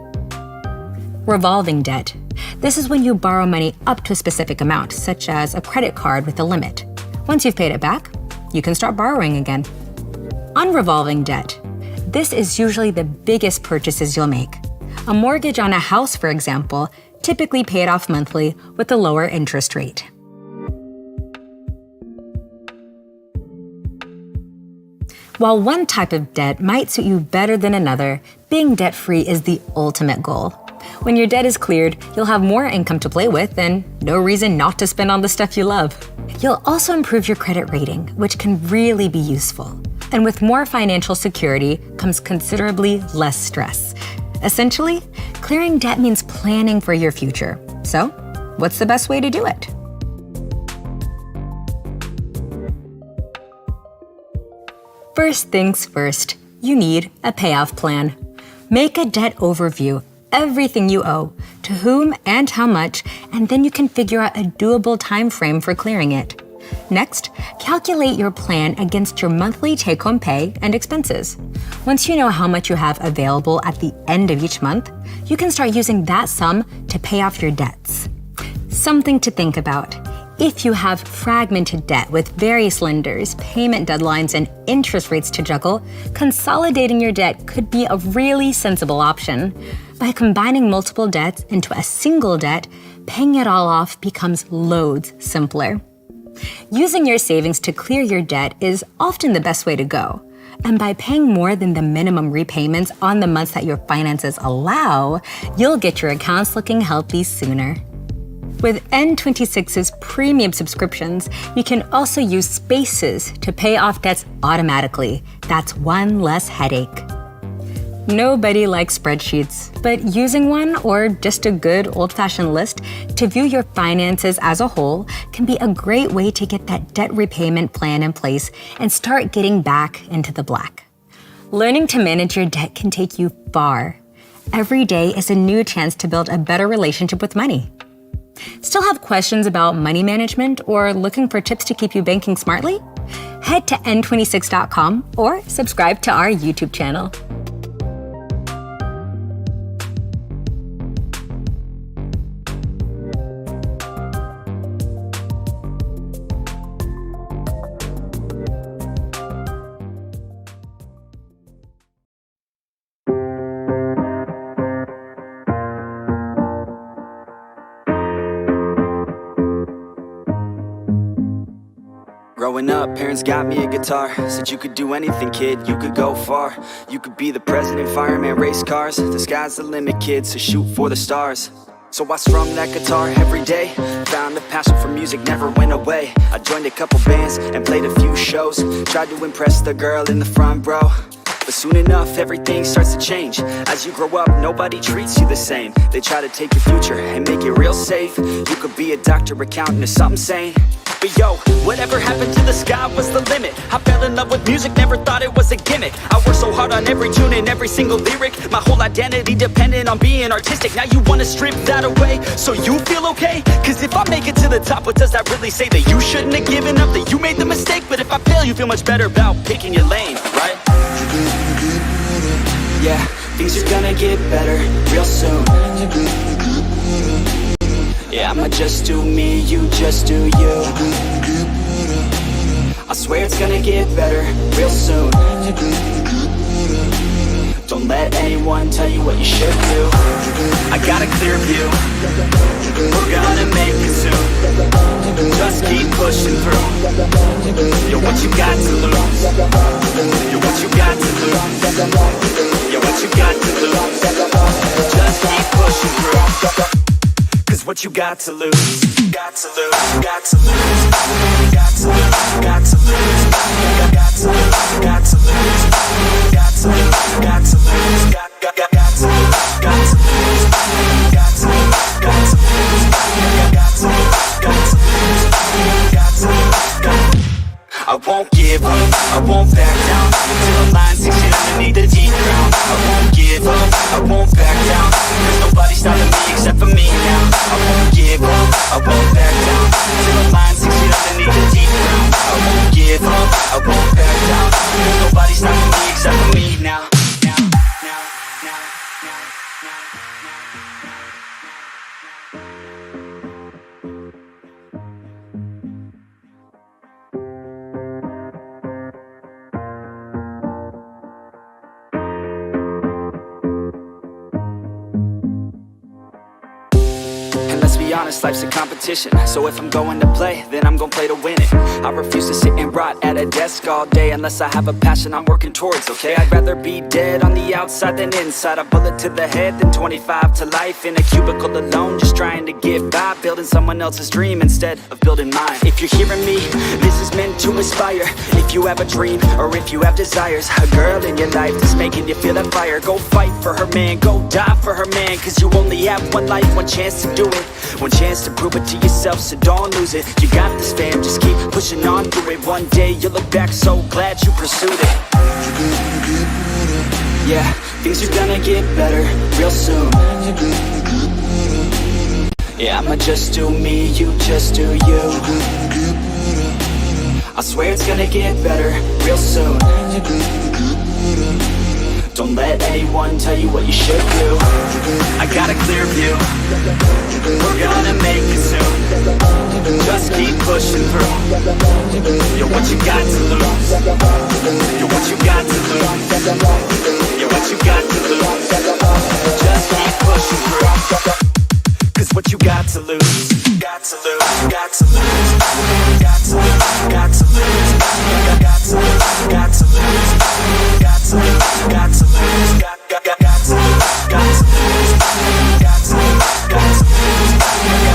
Revolving debt. This is when you borrow money up to a specific amount, such as a credit card with a limit. Once you've paid it back, you can start borrowing again. Unrevolving debt. This is usually the biggest purchases you'll make. A mortgage on a house, for example, typically paid off monthly with a lower interest rate. While one type of debt might suit you better than another, being debt-free is the ultimate goal. When your debt is cleared, you'll have more income to play with and no reason not to spend on the stuff you love. You'll also improve your credit rating, which can really be useful. And with more financial security comes considerably less stress. Essentially, clearing debt means planning for your future. So, what's the best way to do it? First things first, you need a payoff plan. Make a debt overview, everything you owe, to whom and how much, and then you can figure out a doable time frame for clearing it. Next, calculate your plan against your monthly take-home pay and expenses. Once you know how much you have available at the end of each month, you can start using that sum to pay off your debts. Something to think about. If you have fragmented debt with various lenders, payment deadlines, and interest rates to juggle, consolidating your debt could be a really sensible option. By combining multiple debts into a single debt, paying it all off becomes loads simpler. Using your savings to clear your debt is often the best way to go. And by paying more than the minimum repayments on the months that your finances allow, you'll get your accounts looking healthy sooner. With N26's premium subscriptions, you can also use Spaces to pay off debts automatically. That's one less headache. Nobody likes spreadsheets, but using one or just a good old-fashioned list to view your finances as a whole can be a great way to get that debt repayment plan in place and start getting back into the black. Learning to manage your debt can take you far. Every day is a new chance to build a better relationship with money. Still have questions about money management or looking for tips to keep you banking smartly? Head to n26.com or subscribe to our YouTube channel. Growing up, parents got me a guitar. Said you could do anything, kid, you could go far. You could be the president, fireman, race cars. The sky's the limit, kid, so shoot for the stars. So I strummed that guitar every day. Found a passion for music, never went away. I joined a couple bands and played a few shows. Tried to impress the girl in the front row. But soon enough, everything starts to change. As you grow up, nobody treats you the same. They try to take your future and make it real safe. You could be a doctor, accountant, or something sane. But yo, whatever happened to the sky was the limit. I fell in love with music, never thought it was a gimmick. I worked so hard on every tune and every single lyric. My whole identity depended on being artistic. Now you wanna strip that away so you feel okay? Cause if I make it to the top, what does that really say? That you shouldn't have given up, that you made the mistake? But if I fail, you feel much better about picking your lane, right? Yeah, things are gonna get better real soon. Yeah, I'ma just do me, you just do you. I swear it's gonna get better real soon. Don't let anyone tell you what you should do. I got a clear view, we're gonna make it soon. Just keep pushing through. You're what you got to lose. You're what you got to lose. You're what you got to lose. Just keep pushing through. Cause what you got to lose, got to lose, got to lose, got to lose, got to lose, got to lose, got to lose, got to lose, got to lose, got to lose, got to lose, got to lose, got to lose, got to lose, got to lose, got to lose. I won't give up, I won't back down till the line 6 feet underneath the deep ground. I won't give up, I won't back down. There's nobody stopping me except for me now. I won't give up, I won't back down till the line 6 feet underneath the deep ground. I won't give up, I won't back down. There's nobody stopping me except for me now. Be honest, life's a competition. So if I'm going to play, then I'm gonna play to win it. I refuse to sit and rot at a desk all day unless I have a passion I'm working towards, okay? I'd rather be dead on the outside than inside. A bullet to the head than 25 to life in a cubicle alone, just trying to get by, building someone else's dream instead of building mine. If you're hearing me, this is meant to inspire. If you have a dream or if you have desires, a girl in your life that's making you feel that fire, go fight for her man, go die for her man. Cause you only have one life, one chance to do it, one chance to prove it to yourself, so don't lose it. You got this, fam, just keep pushing on through it. One day you'll look back so glad you pursued it. Yeah, things are gonna get better real soon. Yeah, I'ma just do me, you just do you. I swear it's gonna get better real soon. Don't let anyone tell you what you should do. I got a clear view, we're gonna make it soon. Just keep pushing through. You're what you got to lose. You're what you got to lose. You're what you got to lose. Just keep pushing through. Cause what you got to lose, got to lose, got to lose, got to lose, got to lose, got to lose, got to lose, got to lose, got to lose, got to lose, got to lose, got to lose,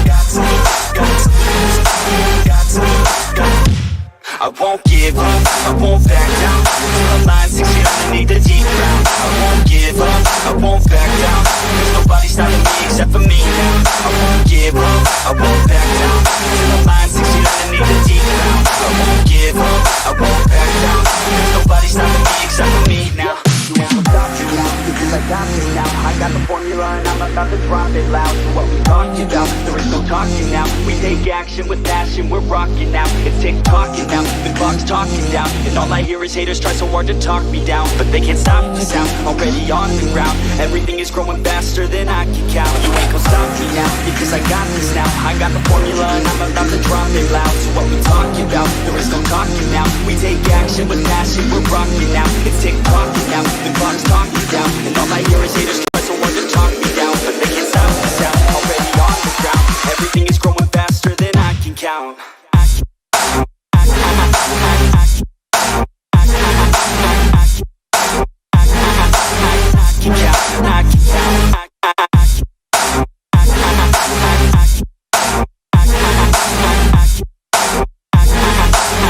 got to lose, got to lose, got to lose. I won't give up, I won't back down till the line 6 feet underneath the deep ground. I won't give up, I won't back down. There's nobody stopping me except for me now. I won't give up, I won't back down till the line 6 feet underneath the deep ground. I won't give up, I won't back down. There's nobody stopping me except for me now. You ain't gonna stop me now, because I got you now. I got the formula and I'm about to drop it loud. So what we talking about? There is no talking now. We take action with passion, we're rocking now. It's tick-tocking now, the clock's talking down. And all I hear is haters try so hard to talk me down, but they can't stop the sound, already on the ground. Everything is growing faster than I can count. You ain't gonna stop me now, because I got this now. I got the formula and I'm about to drop it loud. So what we talking about? There is no talking now. We take action with passion, we're rocking now. It's tick-tocking now, the clock's talking down. And all I hear is haters try so hard to talk me down, but they can't stop the sound, already on the ground. Everything is growing faster than I can count.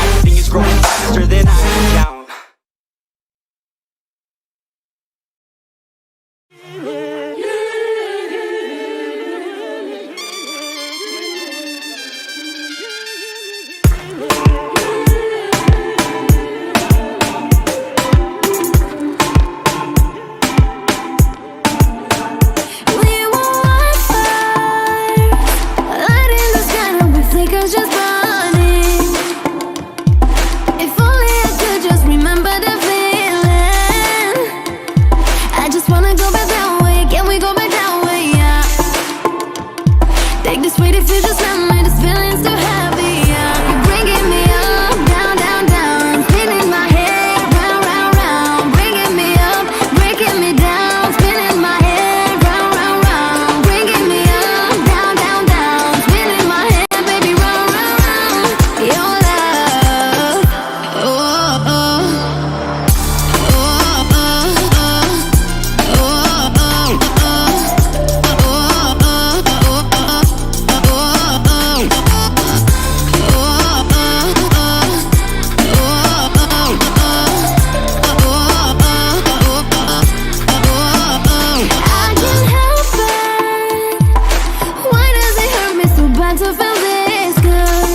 Everything is growing faster than I can count. is just burning. If only I could just remember the feeling. I just wanna go back that way. Can we go back that way? Yeah. Take this weight if you just let me. This feeling's too heavy. Yeah. You're bringing me up, down, down, down. Spinning my head round, round, round. Bringing me up, breaking me down. Spinning my head round, round, round. Bringing me up, down, down, down. Spinning my head, baby, round, round, round. Your love, oh, oh, oh, oh, I can't help it. Why does it hurt me so bad to feel this good?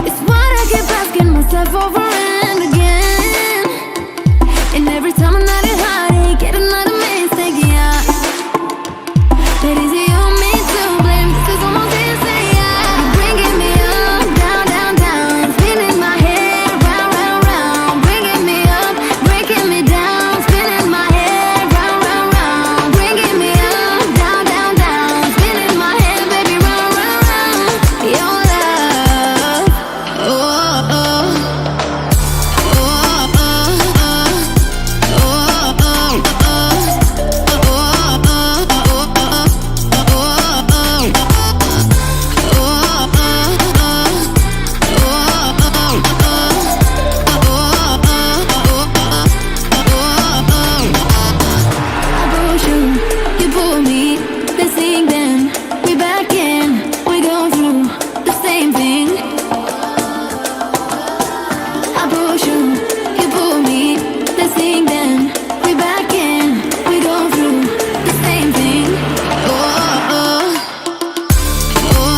It's what I keep asking myself over and again. And every time another heartache, get another mistake, yeah. But is it you, me to blame? This is almost easy, yeah. You're bringing me up, down, down, down. Spinning my head round, round, round. Bringing me up, breaking me down. Spinning my head round, round, round. Bringing me up, down, down, down. Spinning my head, baby, round, round, round. Your love, oh, oh, oh, oh, I push you, you pull me. Let's sing then. We back in. We go through the same thing. I push you, you pull me. Let's sing then. We back in. We go through the same thing. Oh, oh, oh.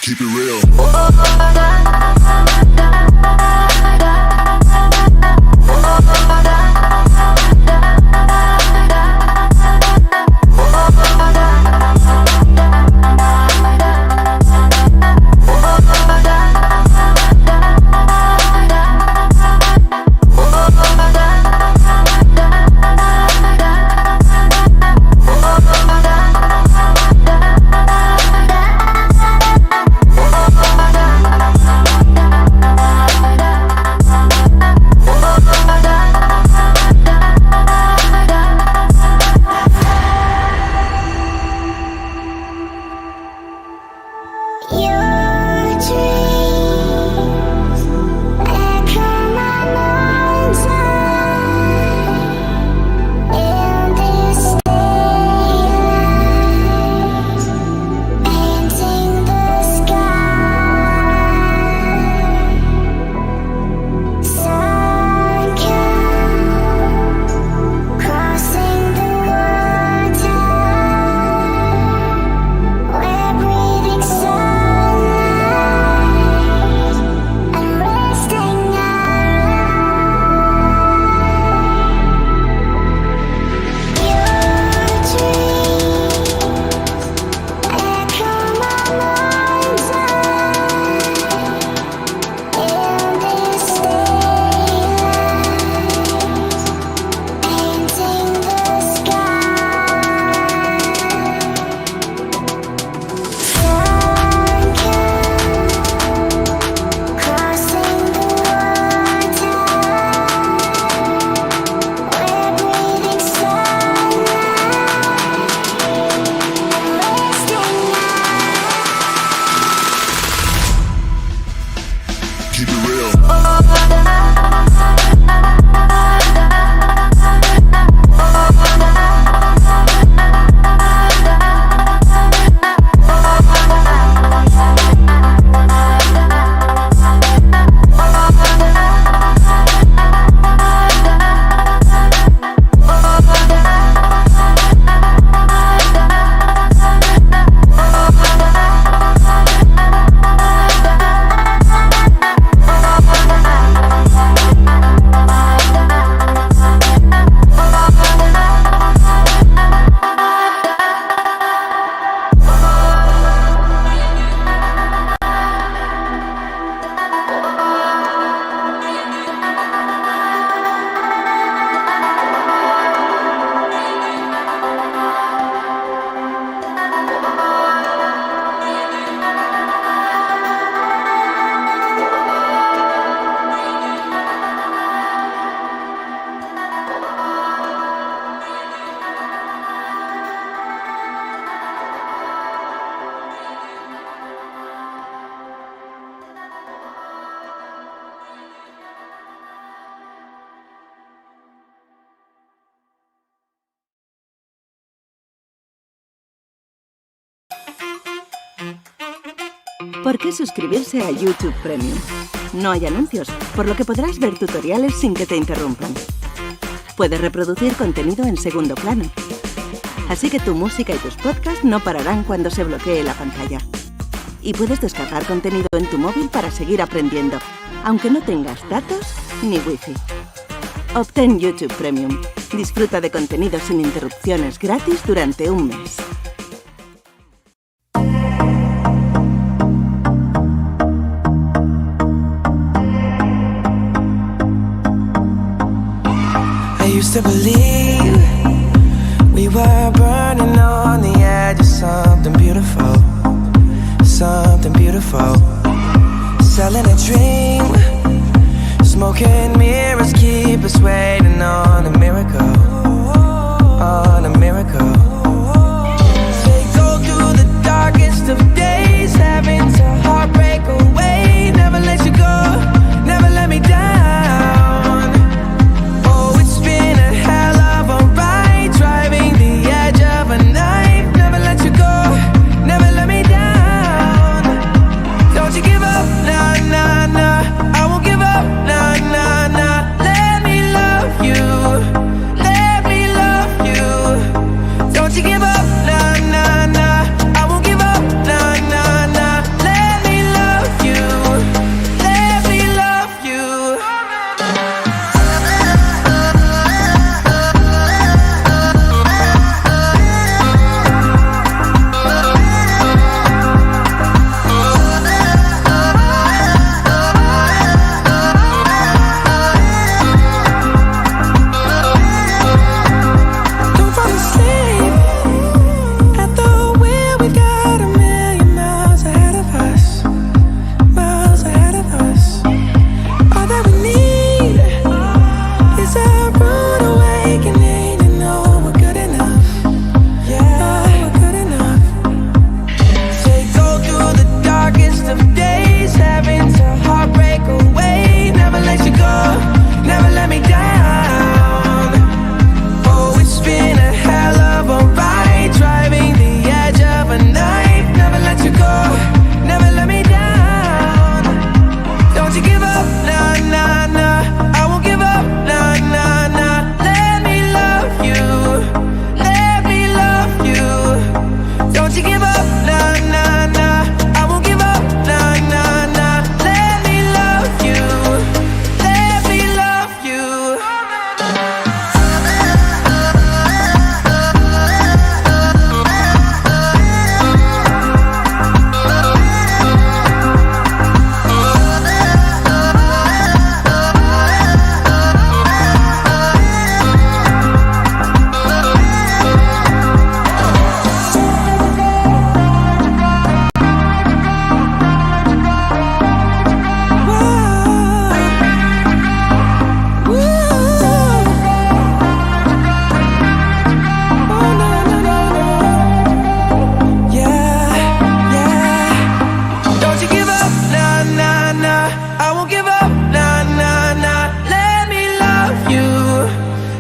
Keep it real. ¿Por qué suscribirse a YouTube Premium? No hay anuncios, por lo que podrás ver tutoriales sin que te interrumpan. Puedes reproducir contenido en segundo plano. Así que tu música y tus podcasts no pararán cuando se bloquee la pantalla. Y puedes descargar contenido en tu móvil para seguir aprendiendo, aunque no tengas datos ni wifi. Obtén YouTube Premium. Disfruta de contenido sin interrupciones gratis durante un mes. I used to believe we were burning on the edge of something beautiful, something beautiful. Selling a dream, smoking mirrors keep us waiting on a miracle, on a miracle. They go through the darkest of days, having to heartbreak away. Never let you go, never let me down. Oh, it's been a hell of a ride, driving the edge of a knife. Never let you go, never let me down. Don't you give up, nah, nah, nah. I won't give up, nah, nah, nah. Let me love you, let me love you. Don't you give up, nah, nah, nah. I won't give up, nah, nah, nah. Let me love you, let me love you. Don't fall asleep at the wheel. We've got a million miles ahead of us, miles ahead of us. All that we need is a rude awakening to know we're good enough. Yeah, we're good enough. They go through the darkest of days, having to heartbreak away. Never let you go, never let me down. Oh, it's been a hell of a ride, driving the edge of a knife. Never let you go, never let me down. Don't you give up, nah, nah, nah. I won't give up, nah, nah, nah. Let me love you, let me love you. Don't you give up, nah, nah, nah. I won't give up, nah, nah, nah. Let me love you, let me love you. Don't you give up, nah, nah, nah. I won't give up, nah, nah, nah. Let me love you,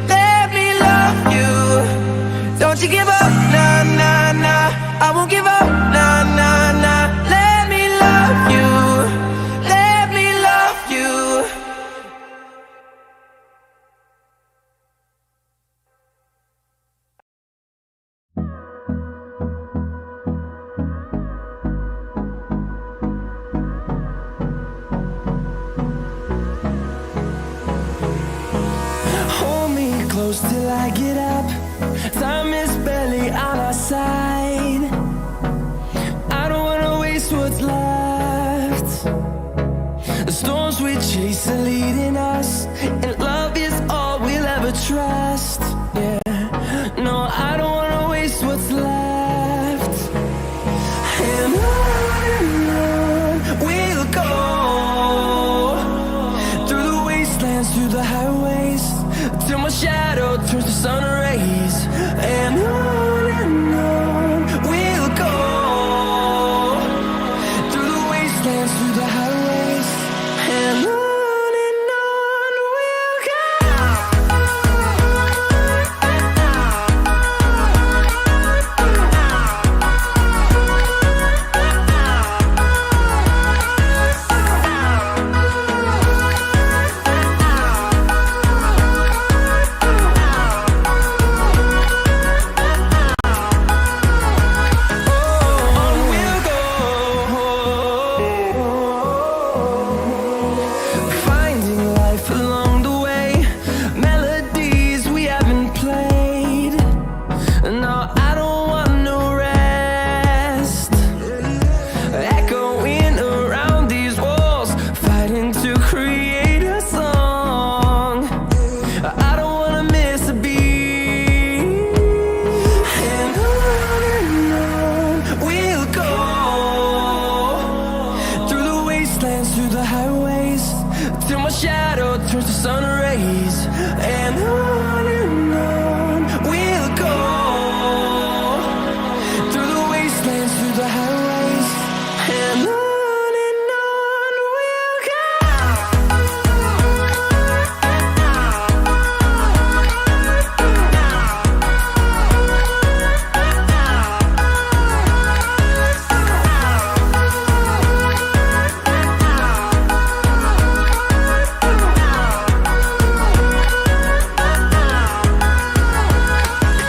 let me love you. Don't you give up, nah, nah, nah. I won't give up, nah, nah, nah. Let me love you, let me love you. Hold me close till I get up. Time is barely on our side. I don't wanna waste what's left. The storms we chase are leading us, and love is all we'll ever trust. Yeah, no, I don't wanna waste what's left. And on we'll go, through the wastelands, through the highways, till my shadow turns to sun rays. And on we'll go, through the wastelands, through the highways. And on we'll go. rays. And on we'll go, through the wastelands, through the highways, and on we'll go.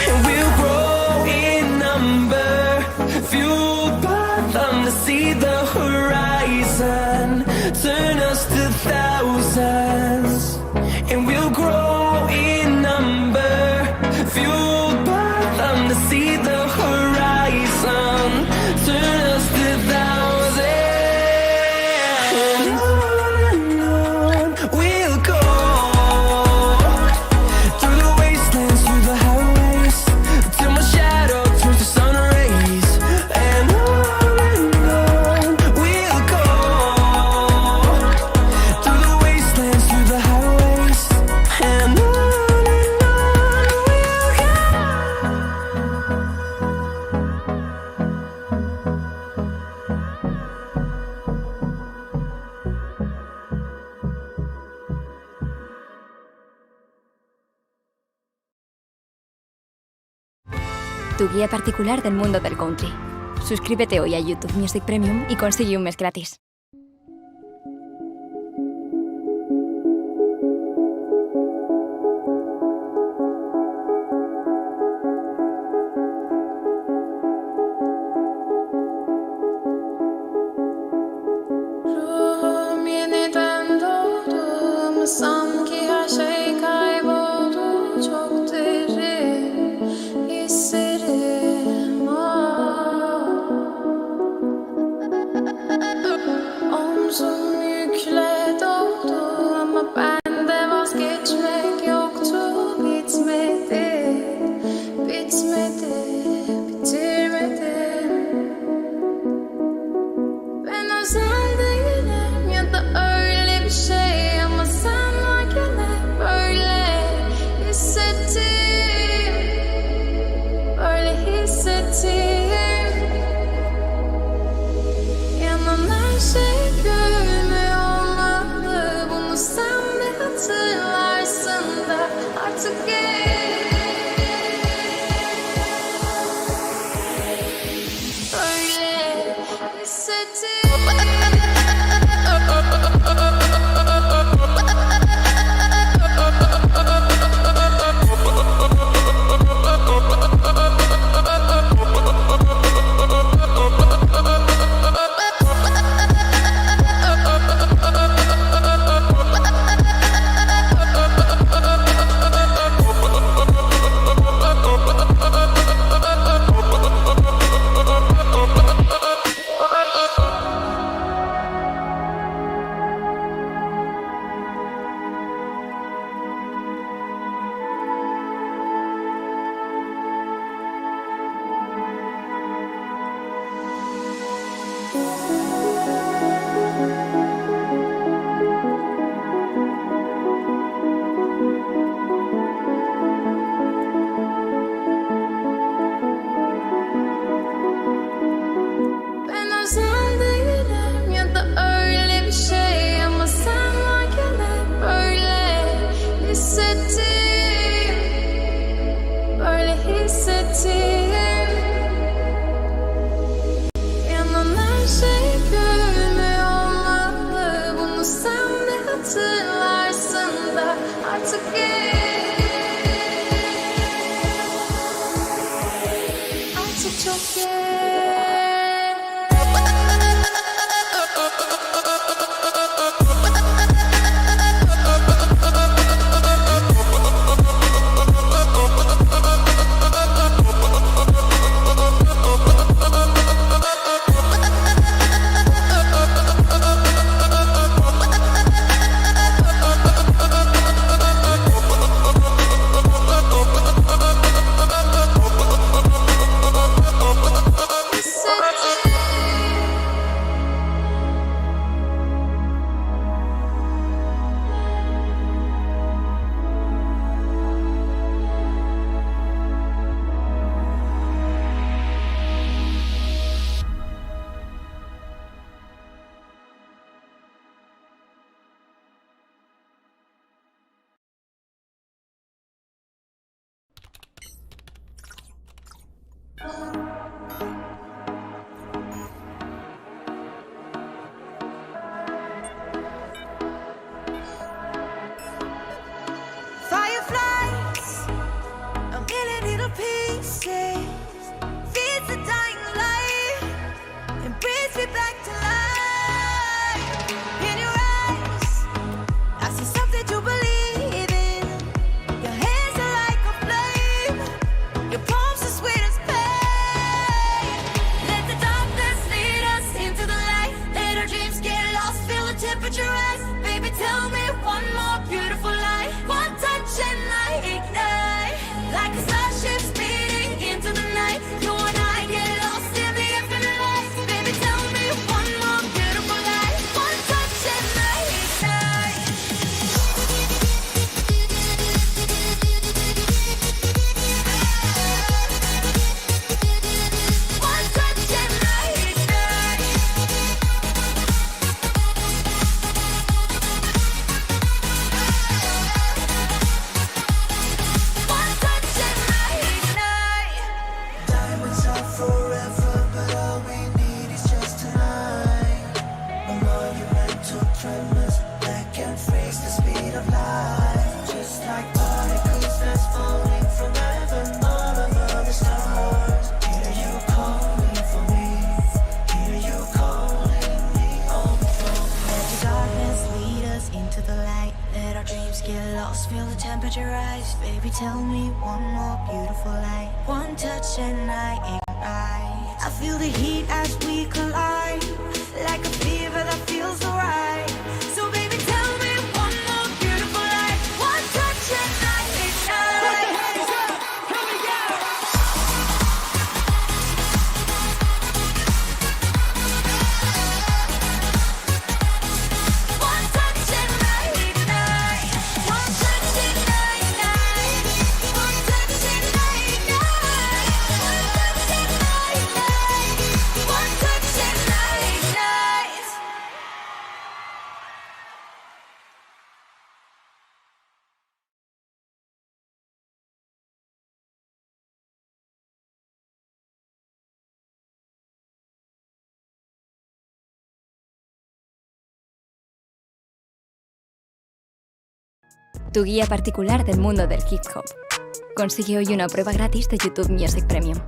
And we'll grow in number, fueled by them to see the horizon, turn us to thousands. And we'll grow in number, fueled by them to see the horizon, turn us to thousands. And on we'll go, through the wastelands, through the highways, till my shadow turns to sun rays. And on we'll go, through the wastelands, through the highways, and on we'll go. Tu guía particular del mundo del country. Suscríbete hoy a YouTube Music Premium y consigue un mes gratis. Ruhum yeniden doğdu ama sanki her şey kayboldu. Çok derin hislerim omzum yükle doldu ama bende vazgeçmek yoktu. Bitmedi, bitmedi, bitirmedim. Ben özel değilim ya da öyle bir şey ama sen varken hep böyle hissettim, böyle hissettim. Yanan her şey gülmüyor olmalı, bunu sen de hatırlarsın da artık böyle hissettim. Ben özel değilim ya da öyle bir şey ama sen varken hep böyle hissettim, böyle hissettim. Yanan her şey gülmüyor olmalı, bunu sen de hatırlarsın da artık artık çok geç. feel the temperature rise. Baby, tell me one more beautiful light. One touch and I ignite. I feel the heat as we collide, like a fever that feels so right. So baby, tell me one more beautiful light. One touch and I ignite. Put your hands up, here we go. One touch and I ignite. One touch and I ignite. One touch and I ignite. One touch and I ignite. Tu guía particular del mundo del hip hop. Consigue hoy una prueba gratis de YouTube Music Premium.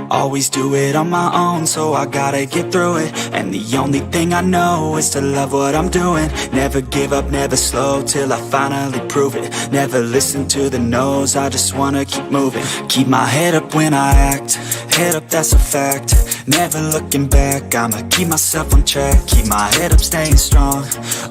Always do it on my own, so I gotta get through it. And the only thing I know is to love what I'm doing. Never give up, never slow, till I finally prove it. Never listen to the no's, I just wanna keep moving. Keep my head up when I act, head up, that's a fact. Never looking back, I'ma keep myself on track. Keep my head up, staying strong,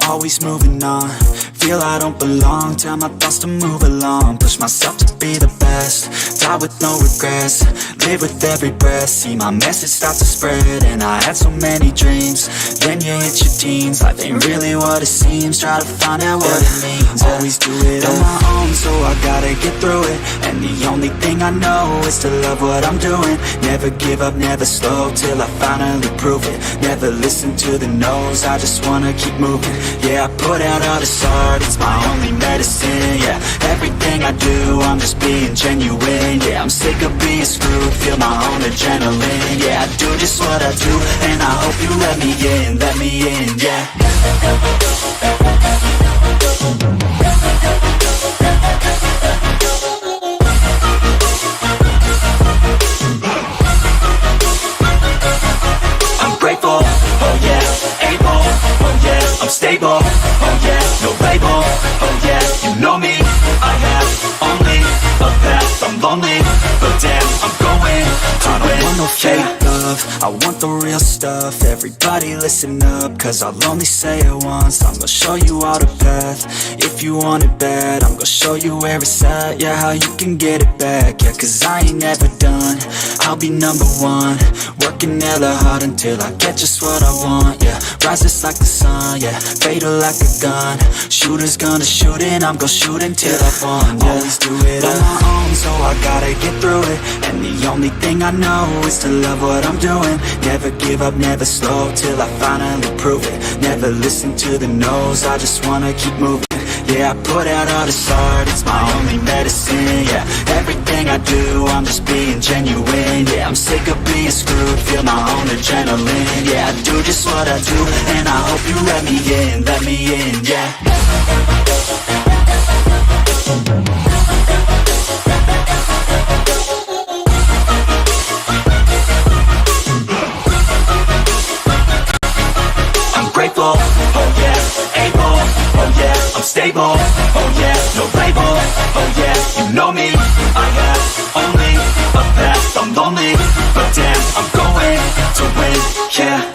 always moving on. Feel I don't belong, tell my thoughts to move along. Push myself to be the best, die with no regrets. Live with every breath, see my message start to spread. And I had so many dreams, then you hit your teens. Life ain't really what it seems, try to find out what it means. Always do it on my own, so I gotta get through it. And the only thing I know is to love what I'm doing. Never give up, never slow, till I finally prove it. Never listen to the no's, I just wanna keep moving. Yeah, I put out all this art, it's my only medicine. Yeah, everything I do, I'm just being genuine. Yeah, I'm sick of being screwed, feel my own adrenaline. Yeah, I do just what I do, and I hope you let me in, yeah. I'm grateful, oh yeah, able, oh yeah, I'm stable, oh yeah, no label, oh yeah, you know me, I have only a path, I'm lonely, but damn, I'm going to win. I don't want no fake love, I want the real stuff. Everybody listen up, cause I'll only say it once. I'm gonna show you all the path, if you want it bad. I'm gonna show you where it's at, yeah, how you can get it back. Yeah, cause I ain't never done, I'll be number one. Working hella hard until I get just what I want, yeah. Rises like the sun, yeah, fatal like a gun. Shooters gonna shoot and I'm gonna shoot until I won, yeah. Always do it on my own, so I gotta get through it. And the only thing I know is to love what I'm doing. Never give up, never slow, till I finally prove it. Never listen to the no's, I just wanna keep moving. Yeah, I put out all this art, it's my only medicine. Yeah, everything I do, I'm just being genuine. Yeah, I'm sick of being screwed, feel my own adrenaline. Yeah, I do just what I do, and I hope you let me in, yeah. I'm grateful, oh yeah, able, oh yeah, I'm stable, oh yeah, no label, oh yeah, you know me, I have only a path, I'm lonely, but damn, I'm going to win, yeah.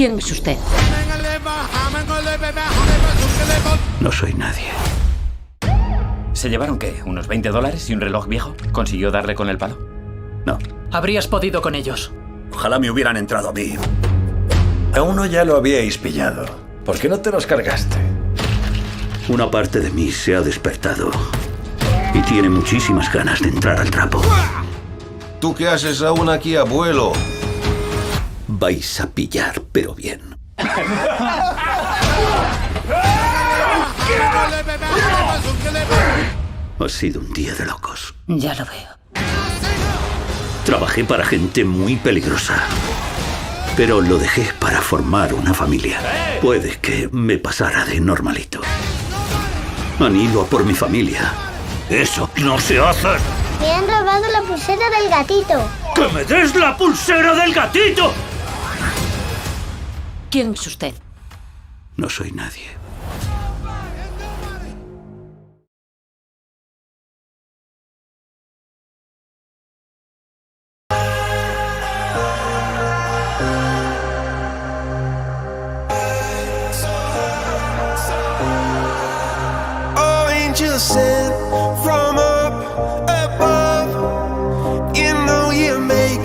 ¿Quién es usted? No soy nadie. ¿Se llevaron qué? ¿Unos 20 dólares y un reloj viejo? ¿Consiguió darle con el palo? No. Habrías podido con ellos. Ojalá me hubieran entrado a mí. A uno ya lo habíais pillado. ¿Por qué no te los cargaste? Una parte de mí se ha despertado y tiene muchísimas ganas de entrar al trapo. ¿Tú qué haces aún aquí, abuelo? Vais a pillar, pero bien. Ha sido un día de locos. Ya lo veo. Trabajé para gente muy peligrosa, pero lo dejé para formar una familia. Puede que me pasara de normalito. Han ido a por mi familia. ¡Eso no se hace! Me han robado la pulsera del gatito. ¡Que me des la pulsera del gatito! ¿Quién es usted? No soy nadie. Angels sent from up above. You know you make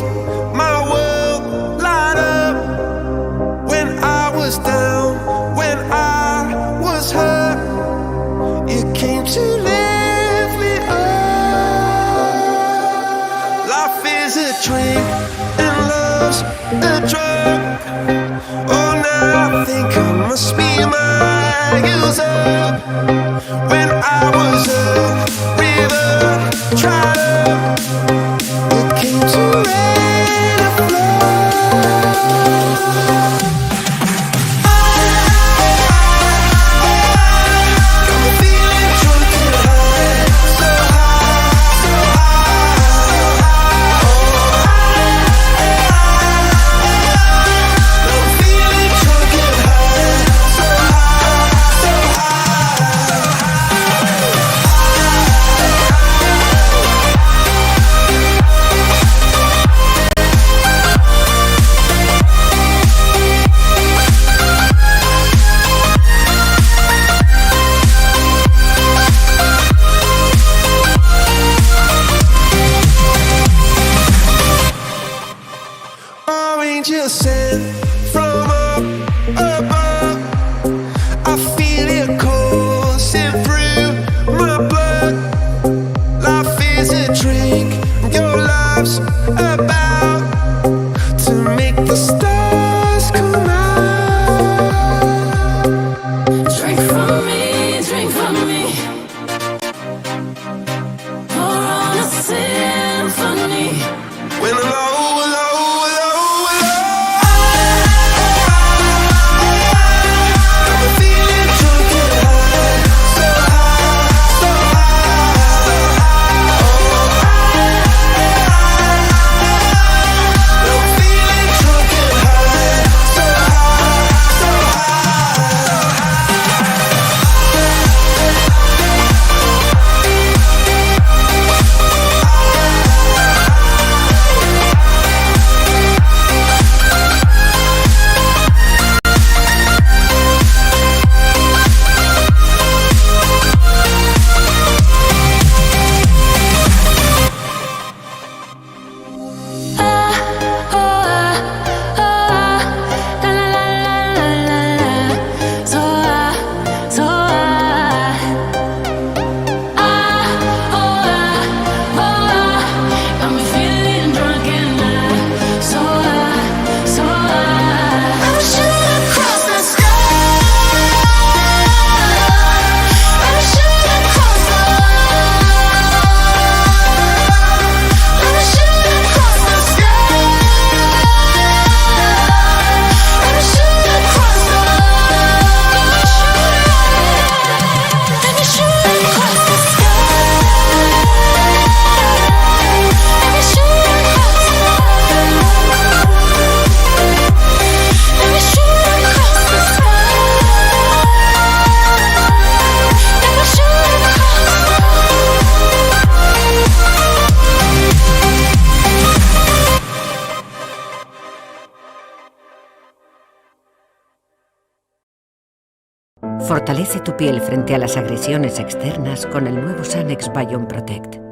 my world light up. When I was down, when I was hurt, you came to lift me up. Life is a drink and love's a drug. Oh, now I think I must be my user. When I was a river dried up, it came to rain and flood. Got me feeling drunk and high, so high, so high. I'm feeling drunk and high, so high, so angels sent from up above. I feel it coursing through my blood. Life is a drink, your love's about to make the stars come out. Drink from me, drink from me. Pour on a symphony. When I'm low, got me feeling drunk and high, so high, so high. I'm feeling drunk and high, so high, so high. Fortalece tu piel frente a las agresiones externas con el nuevo Sanex Biome Protect.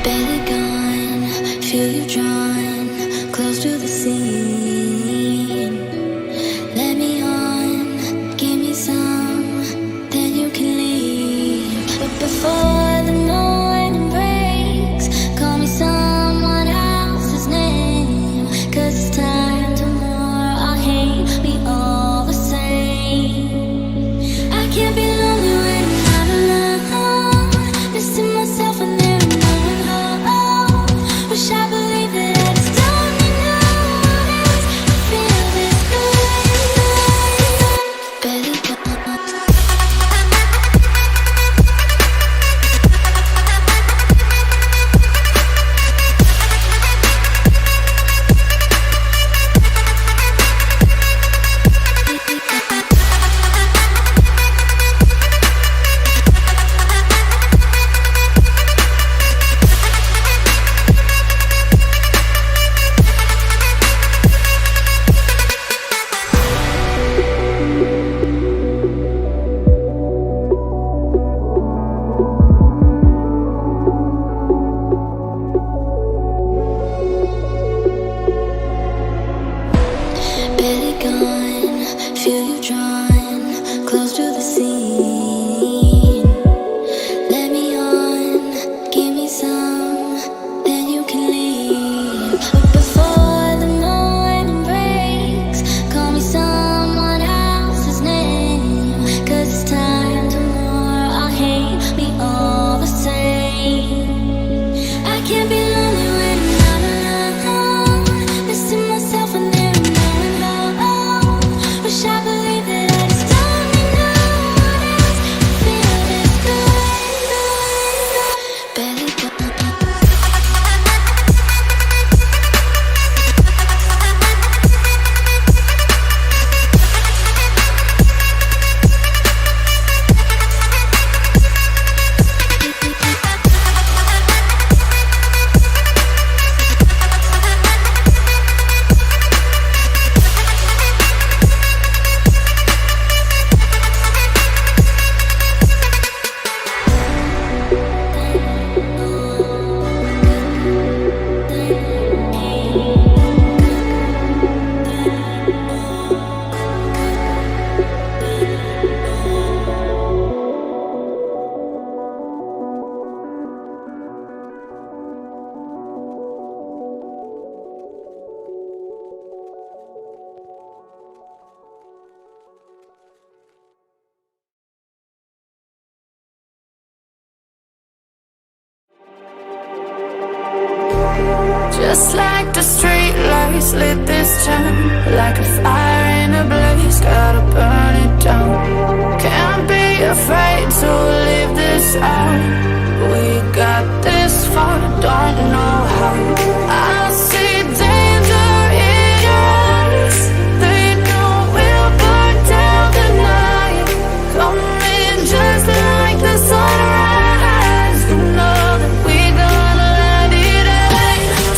Barely gone, feel you drawn close to the sea. scene. Let me on, give me some, then you can leave. But before the morning breaks, call me someone else's name. 'Cause it's time tomorrow, I hate me all the same. I can't be lonely when I'm not alone, missing myself when there ain't no one home. Wish I believed that I just don't need no one else to feel this good, barely Just like the street lights lit this town, like a fire in a blaze, gotta burn it down. Can't be afraid to leave this out. We got this far, don't know how. I see danger in your eyes. They know we'll burn down the night. Coming just like the sunrise. You know that we gonna let it out.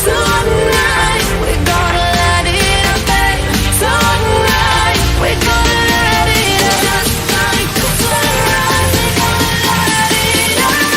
Tonight, we gonna let it out, babe. Tonight, we gonna let it out. Just like the sunrise, we gonna let it out.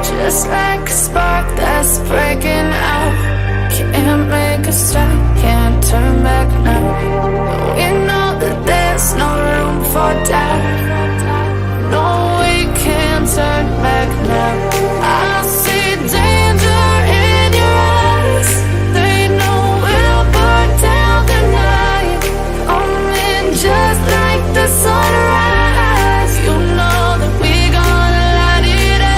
Just like a spark that's breaking out. Can't make a stop, can't turn back now. We know that there's no room for doubt. No, we can't turn back now. I see danger in your eyes. They know we'll burn down the night. Coming just like the sunrise. You know that we gonna let it out.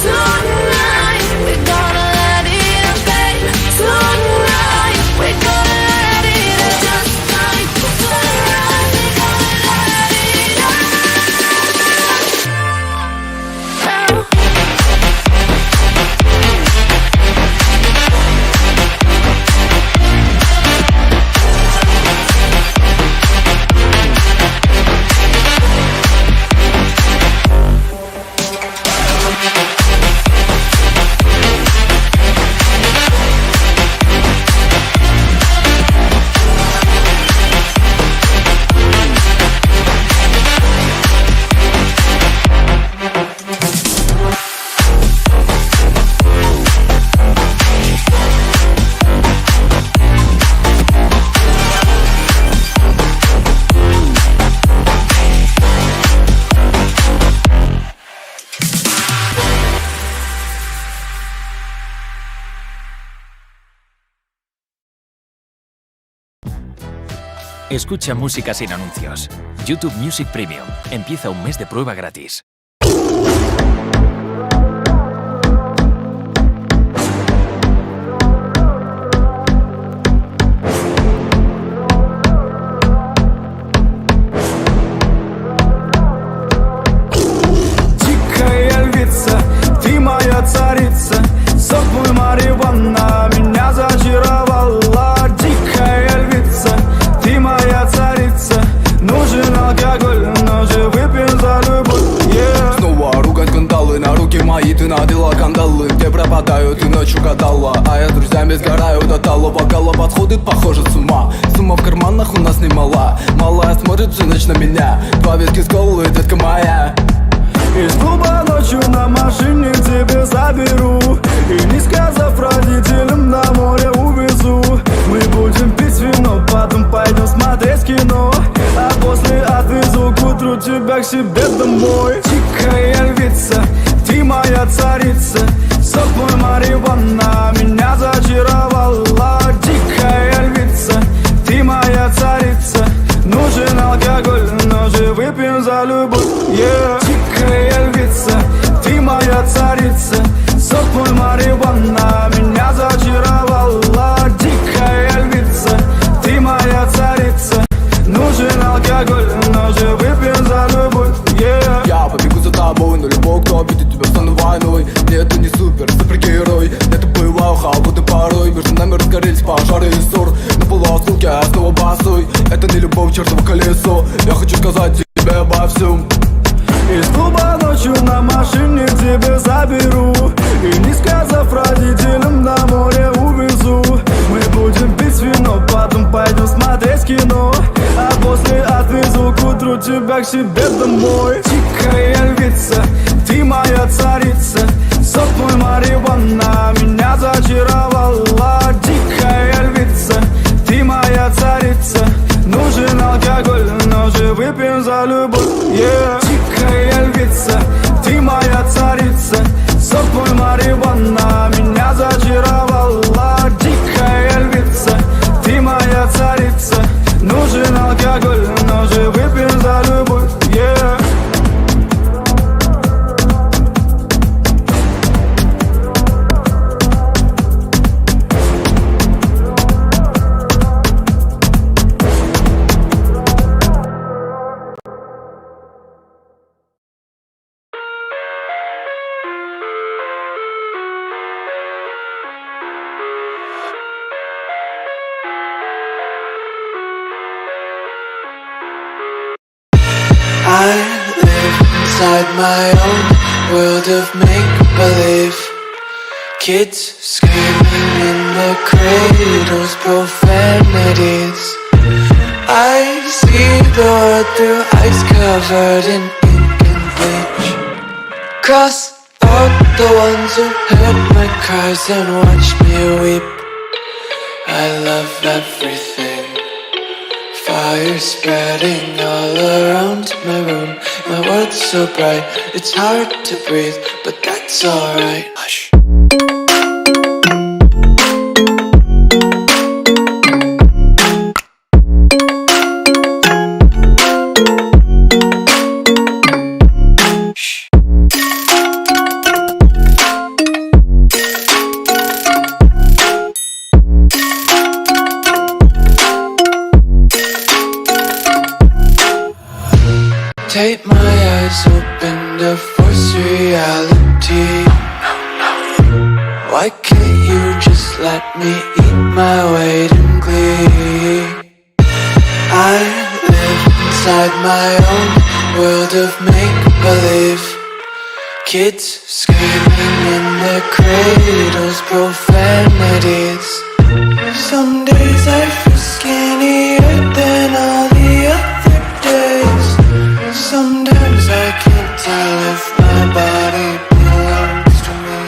Tonight, we gonna let it out, babe. Tonight, we gonna let it out. Just like the sunrise, we gonna let it out. Escucha música sin anuncios. YouTube Music Premium. Empieza un mes de prueba gratis. Дикая львица, ты моя мои, ты надела кандалы. Где пропадаю, ты ночью гадала. А я с друзьями сгораю до талого. Гала подходит, похоже, с ума. Сумма в карманах у нас немала. Малая смотрит всю ночь на меня. 2 виски с колой, детка моя. Из клуба ночью на машине тебе заберу. И не сказав родителям, на море увезу. Мы будем пить вино, потом пойдем смотреть кино. А после отвезу к утру тебя к себе домой. Дикая львица, ты моя царица. Сок мой марихуана меня зачаровала. Дикая львица, ты моя царица. Нужен алкоголь, но же выпьем за любовь, yeah. Дикая львица, ты моя царица. Сок мой марихуана меня зачаровала. Дикая львица, ты моя царица. Нужен алкоголь, но же выпьем за любовь, yeah. Я побегу за тобой, но любой, кто обидит тебя, стану войной. Нет, ты не супергерой. Это бывало холодно порой. Между нами разгорелись пожары и ссор. На полуоснуке я снова босой. Это не любовь, чертово колесо. Я хочу сказать тебе обо всем. Из клуба ночью на машине тебе заберу. И не сказав родителям, на море увезу. Мы будем пить вино, потом пойдем смотреть кино. А после отвезу к утру тебя к себе домой. Дикая львица, ты моя царица. Сок мой марихуана меня зачаровала. Дикая львица, ты моя царица. Нужен алкоголь, но же выпьем за любовь, yeah. Дикая львица, ты моя царица. Сок мой марихуана меня зачаровала. Дикая львица, ты моя царица. Нужен алкоголь, но же выпьем за любовь, yeah. I live inside my own world of make-believe. Kids screaming in their cradles, profanities. I see the world through ice covered in ink and bleach. Cross out the ones who heard my cries and watched me weep. I love everything. Fire spreading all around my room. My world's so bright, it's hard to breathe, but that's alright. Hush. Tape my eyes open to force reality. Why can't you just let me eat my weight in glee? I live inside my own world of make-believe. Kids screaming in their cradles, profanities. Some days I feel skinnier than all the other days. Sometimes I can't tell if my body belongs to me.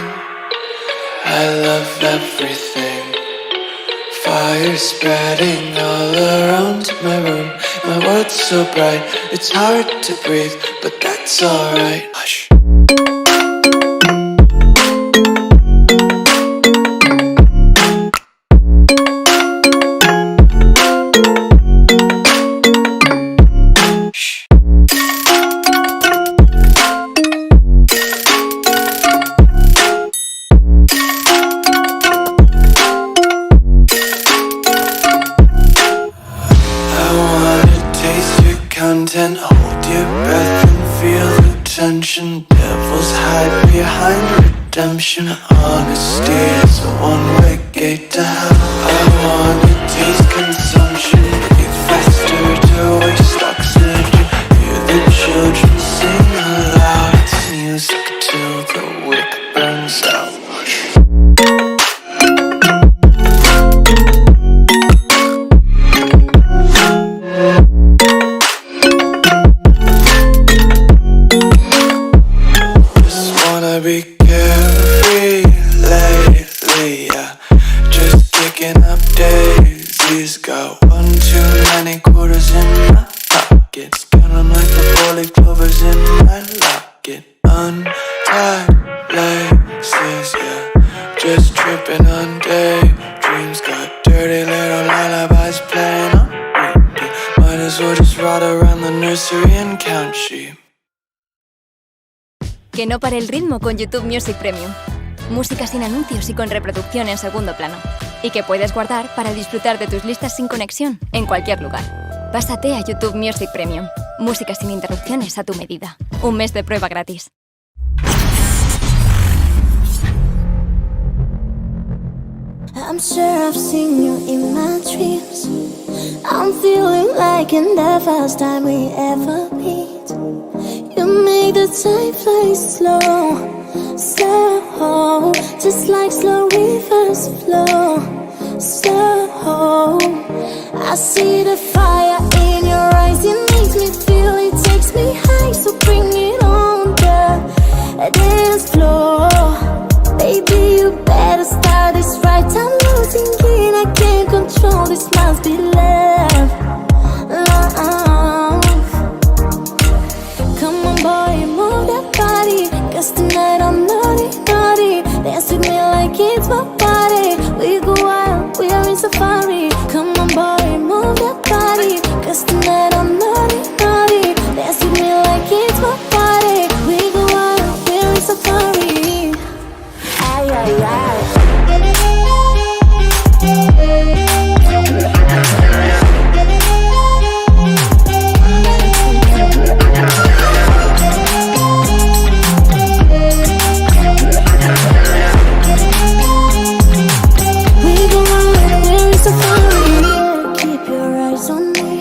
I love everything. Fire spreading all around my room. My world's so bright, it's hard to breathe, but that's alright. Hush. And hold your breath and feel the tension. Devils hide behind redemption. Honesty is a one-way gate to hell. I wanna taste consumption. Breathe faster to waste oxygen. Hear the children sing aloud. It's music to the wind. carefree lately, yeah. Just kicking up daisies. Got one too many quarters in my pockets. Counting like the 4-leaf clovers in my locket. Untied laces, yeah. Just tripping on daydreams. Got dirty little lullabies playing on repeat. Might as well just ride around the nursery and count sheep. Que no pare el ritmo con YouTube Music Premium. Música sin anuncios y con reproducción en segundo plano. Y que puedes guardar para disfrutar de tus listas sin conexión en cualquier lugar. Pásate a YouTube Music Premium. Música sin interrupciones a tu medida. Un mes de prueba gratis. I'm sure I've seen you in my dreams. I'm feeling like in the first time we ever meet. You make the time fly slow, slow, just like slow rivers flow, slow. I see the fire in your eyes, it makes me feel, it takes me high, so bring it on the dance floor. Baby, you better start this right, I'm losing it, I can't control, this must be love, love. Come on boy, move that body, 'cause tonight I'm naughty, naughty. Dance with me like it's my party. We go wild, we are in safari. Come on boy, move that body, 'cause tonight I'm naughty, naughty. Dance with me like it's my party. We go wild, we are in safari. Ay, ay, ay. Keep your eyes on me.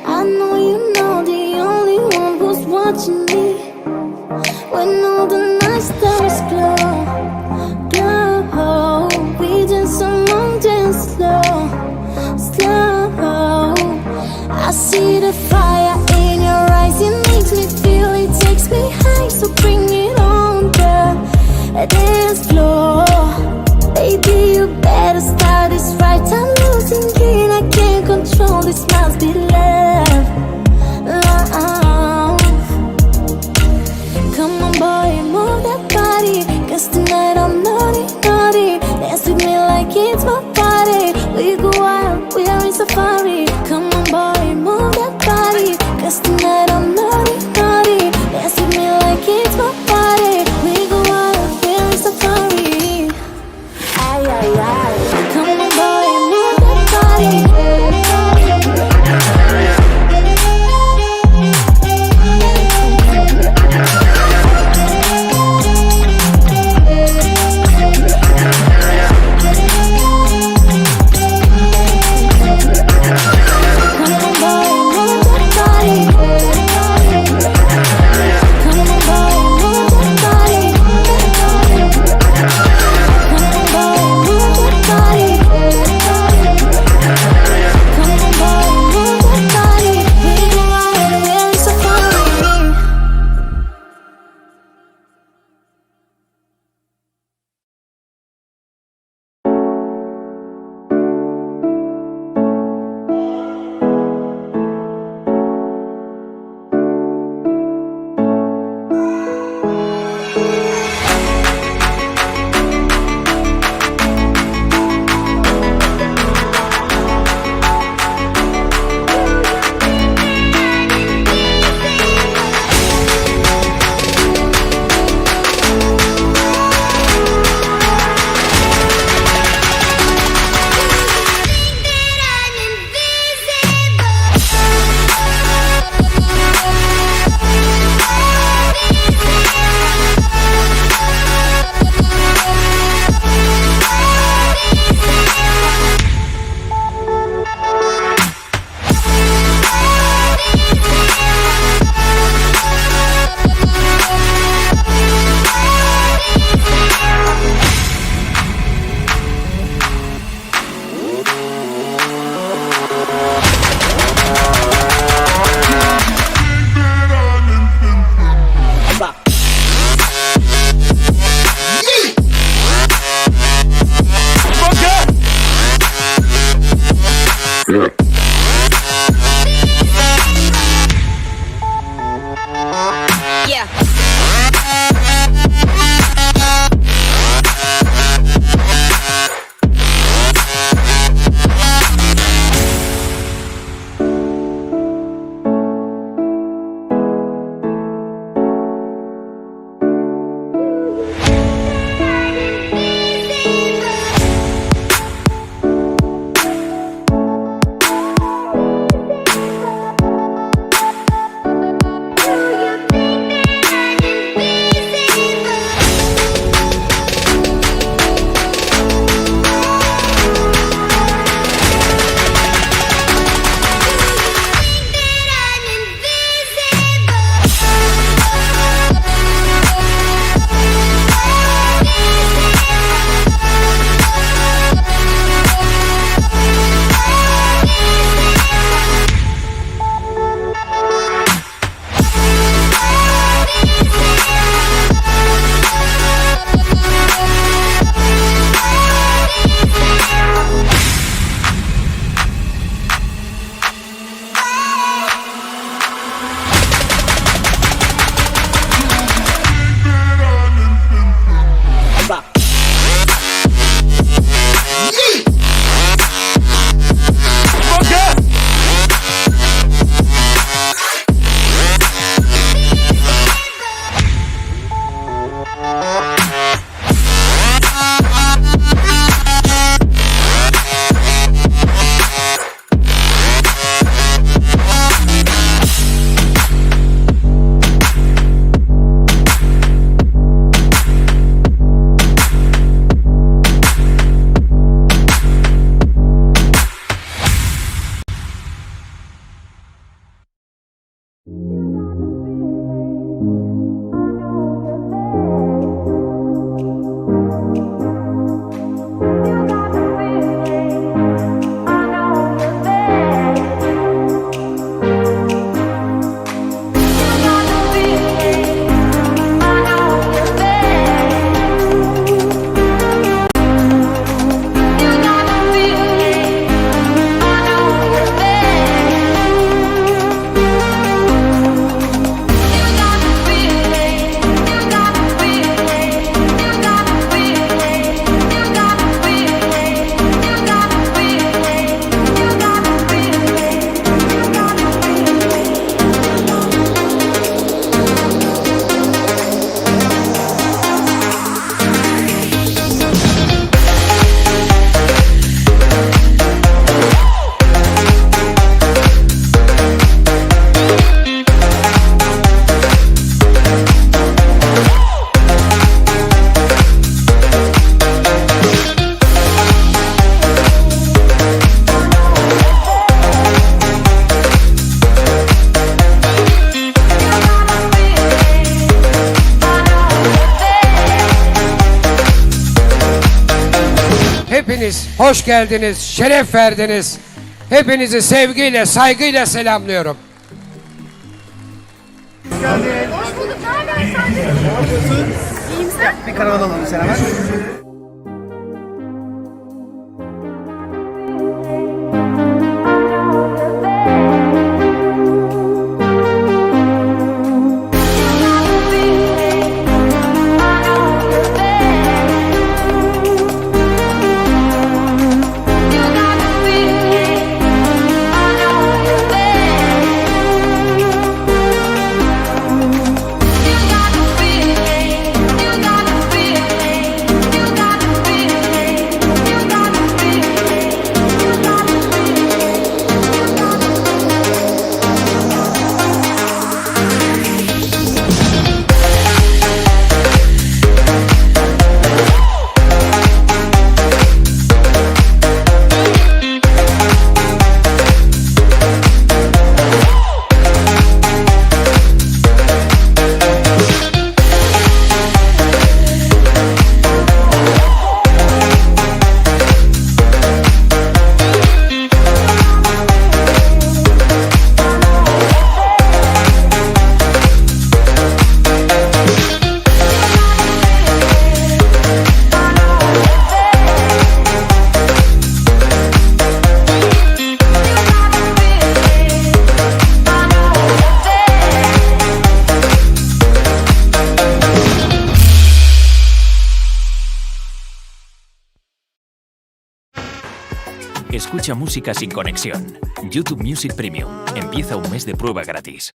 I know you know the only one who's watching me. When all the night stars glow, glow, we dance among dance slow, slow. I see the fire in your eyes, it makes me feel, it takes me high, so bring it on the dance floor. Baby, you better start this right, I'm losing it, I can't control, this must be love, love. Come on boy, move that body, 'cause tonight I'm naughty, naughty. Dance with me like it's my party. We go wild, we are in safari. Come on boy, move that body, 'cause tonight I'm naughty, naughty. Dance with me like it's my party. We go wild, we are in safari. Ay, ay, ay. Come on boy, move that body. Hepiniz hoş geldiniz, şeref verdiniz. Hepinizi sevgiyle, saygıyla selamlıyorum. Hoş bulduk. Ne haber Sadi? İyiyim sen? Bir karavan alalım sen hemen. Escucha música sin conexión. YouTube Music Premium. Empieza un mes de prueba gratis.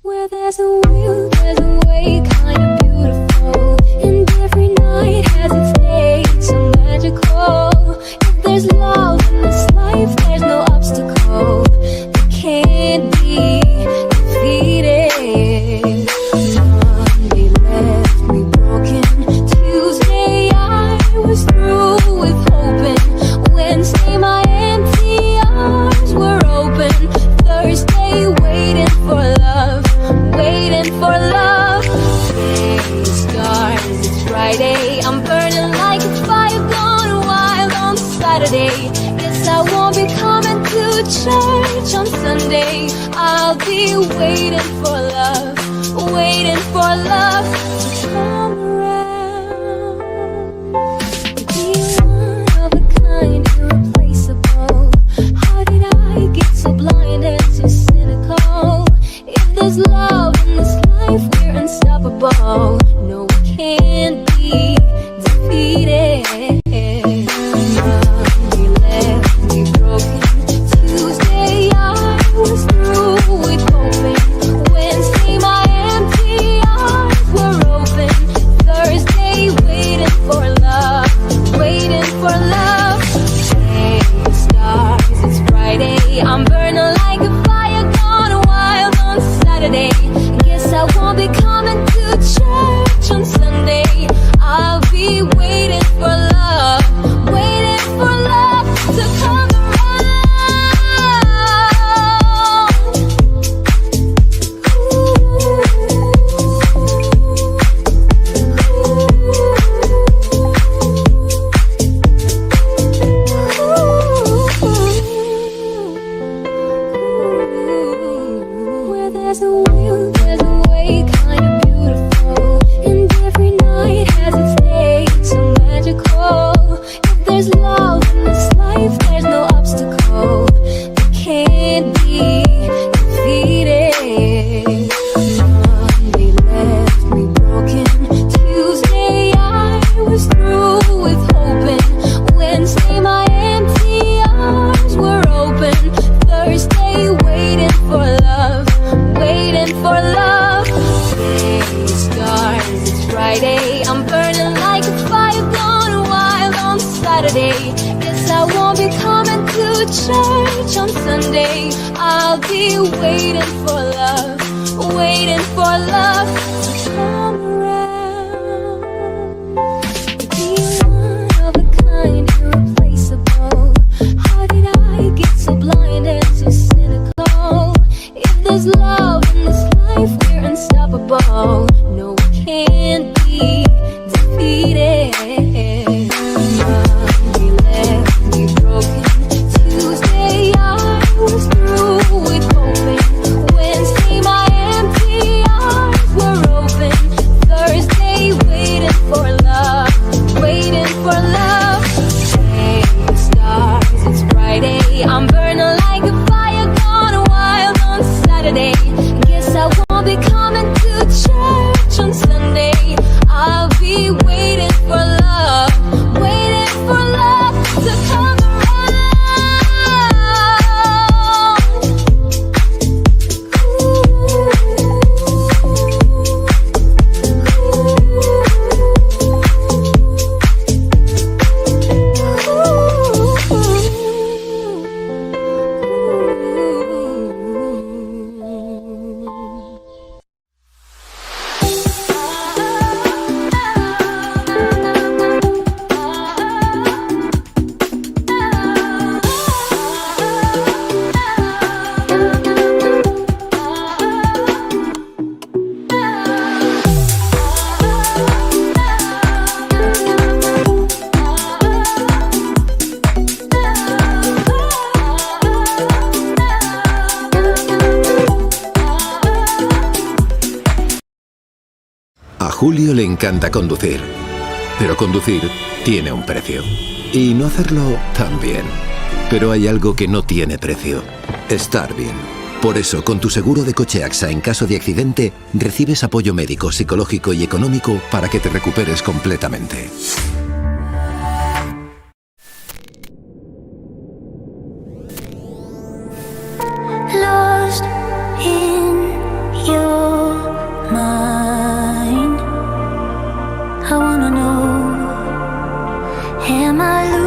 Where there's a will, there's a way, kind of beautiful. And every night has its day, so magical. If there's love in this life, there's no obstacle that can't be defeated. Monday left me broken. Tuesday I was through with hoping. Wednesday my empty arms were open. Thursday waiting for love, waiting for love. Today stars, it's Friday. I'm burning like a fire gone wild on Saturday. Guess I won't be coming to church on Sunday. I'll be waiting for love, waiting for love to come around. Be one of a kind, irreplaceable. How did I get so blind and so cynical? If there's love in this life, we're unstoppable. No, we can't be defeated. Monday left me broken. Tuesday I was through with hoping. Wednesday my empty arms were open. Thursday waiting for love, waiting for love. Hey, stars, it's Friday. I'm burning like a fire gone wild on Saturday. Guess I won't be coming to church on Sunday. I'll be waiting for love, waiting for love to come around. Where there's a will, there's a way, kind of beautiful. And every night has its day, so magical. If there's love in this life, there's no obstacle that can't be defeated. Monday left me broken. Tuesday I was through with hoping. Wednesday my empty arms were open. Thursday waiting for love, waiting for love. Today stars, it's Friday. I'm burning like a fire gone wild on Saturday. Guess I won't be coming to church on Sunday. I'll be waiting for love, waiting for love to come around. Be one of a kind, irreplaceable. How did I get so blind and so cynical? If there's love in this life, we're unstoppable. No, we can't be defeated. Monday left me broken. Tuesday I was through with hoping. Wednesday my empty arms were open. Thursday waiting for love, waiting for love. Hey, stars, it's Friday. I'm burning like a fire gone wild on Saturday. Guess I won't be coming to church on Sunday. I'll be waiting for love, waiting for love to come A Julio le encanta conducir, pero conducir tiene un precio. Y no hacerlo también. Pero hay algo que no tiene precio: estar bien. Por eso, con tu seguro de coche ASSA, en caso de accidente, recibes apoyo médico, psicológico y económico para que te recuperes completamente. Lost in your Am I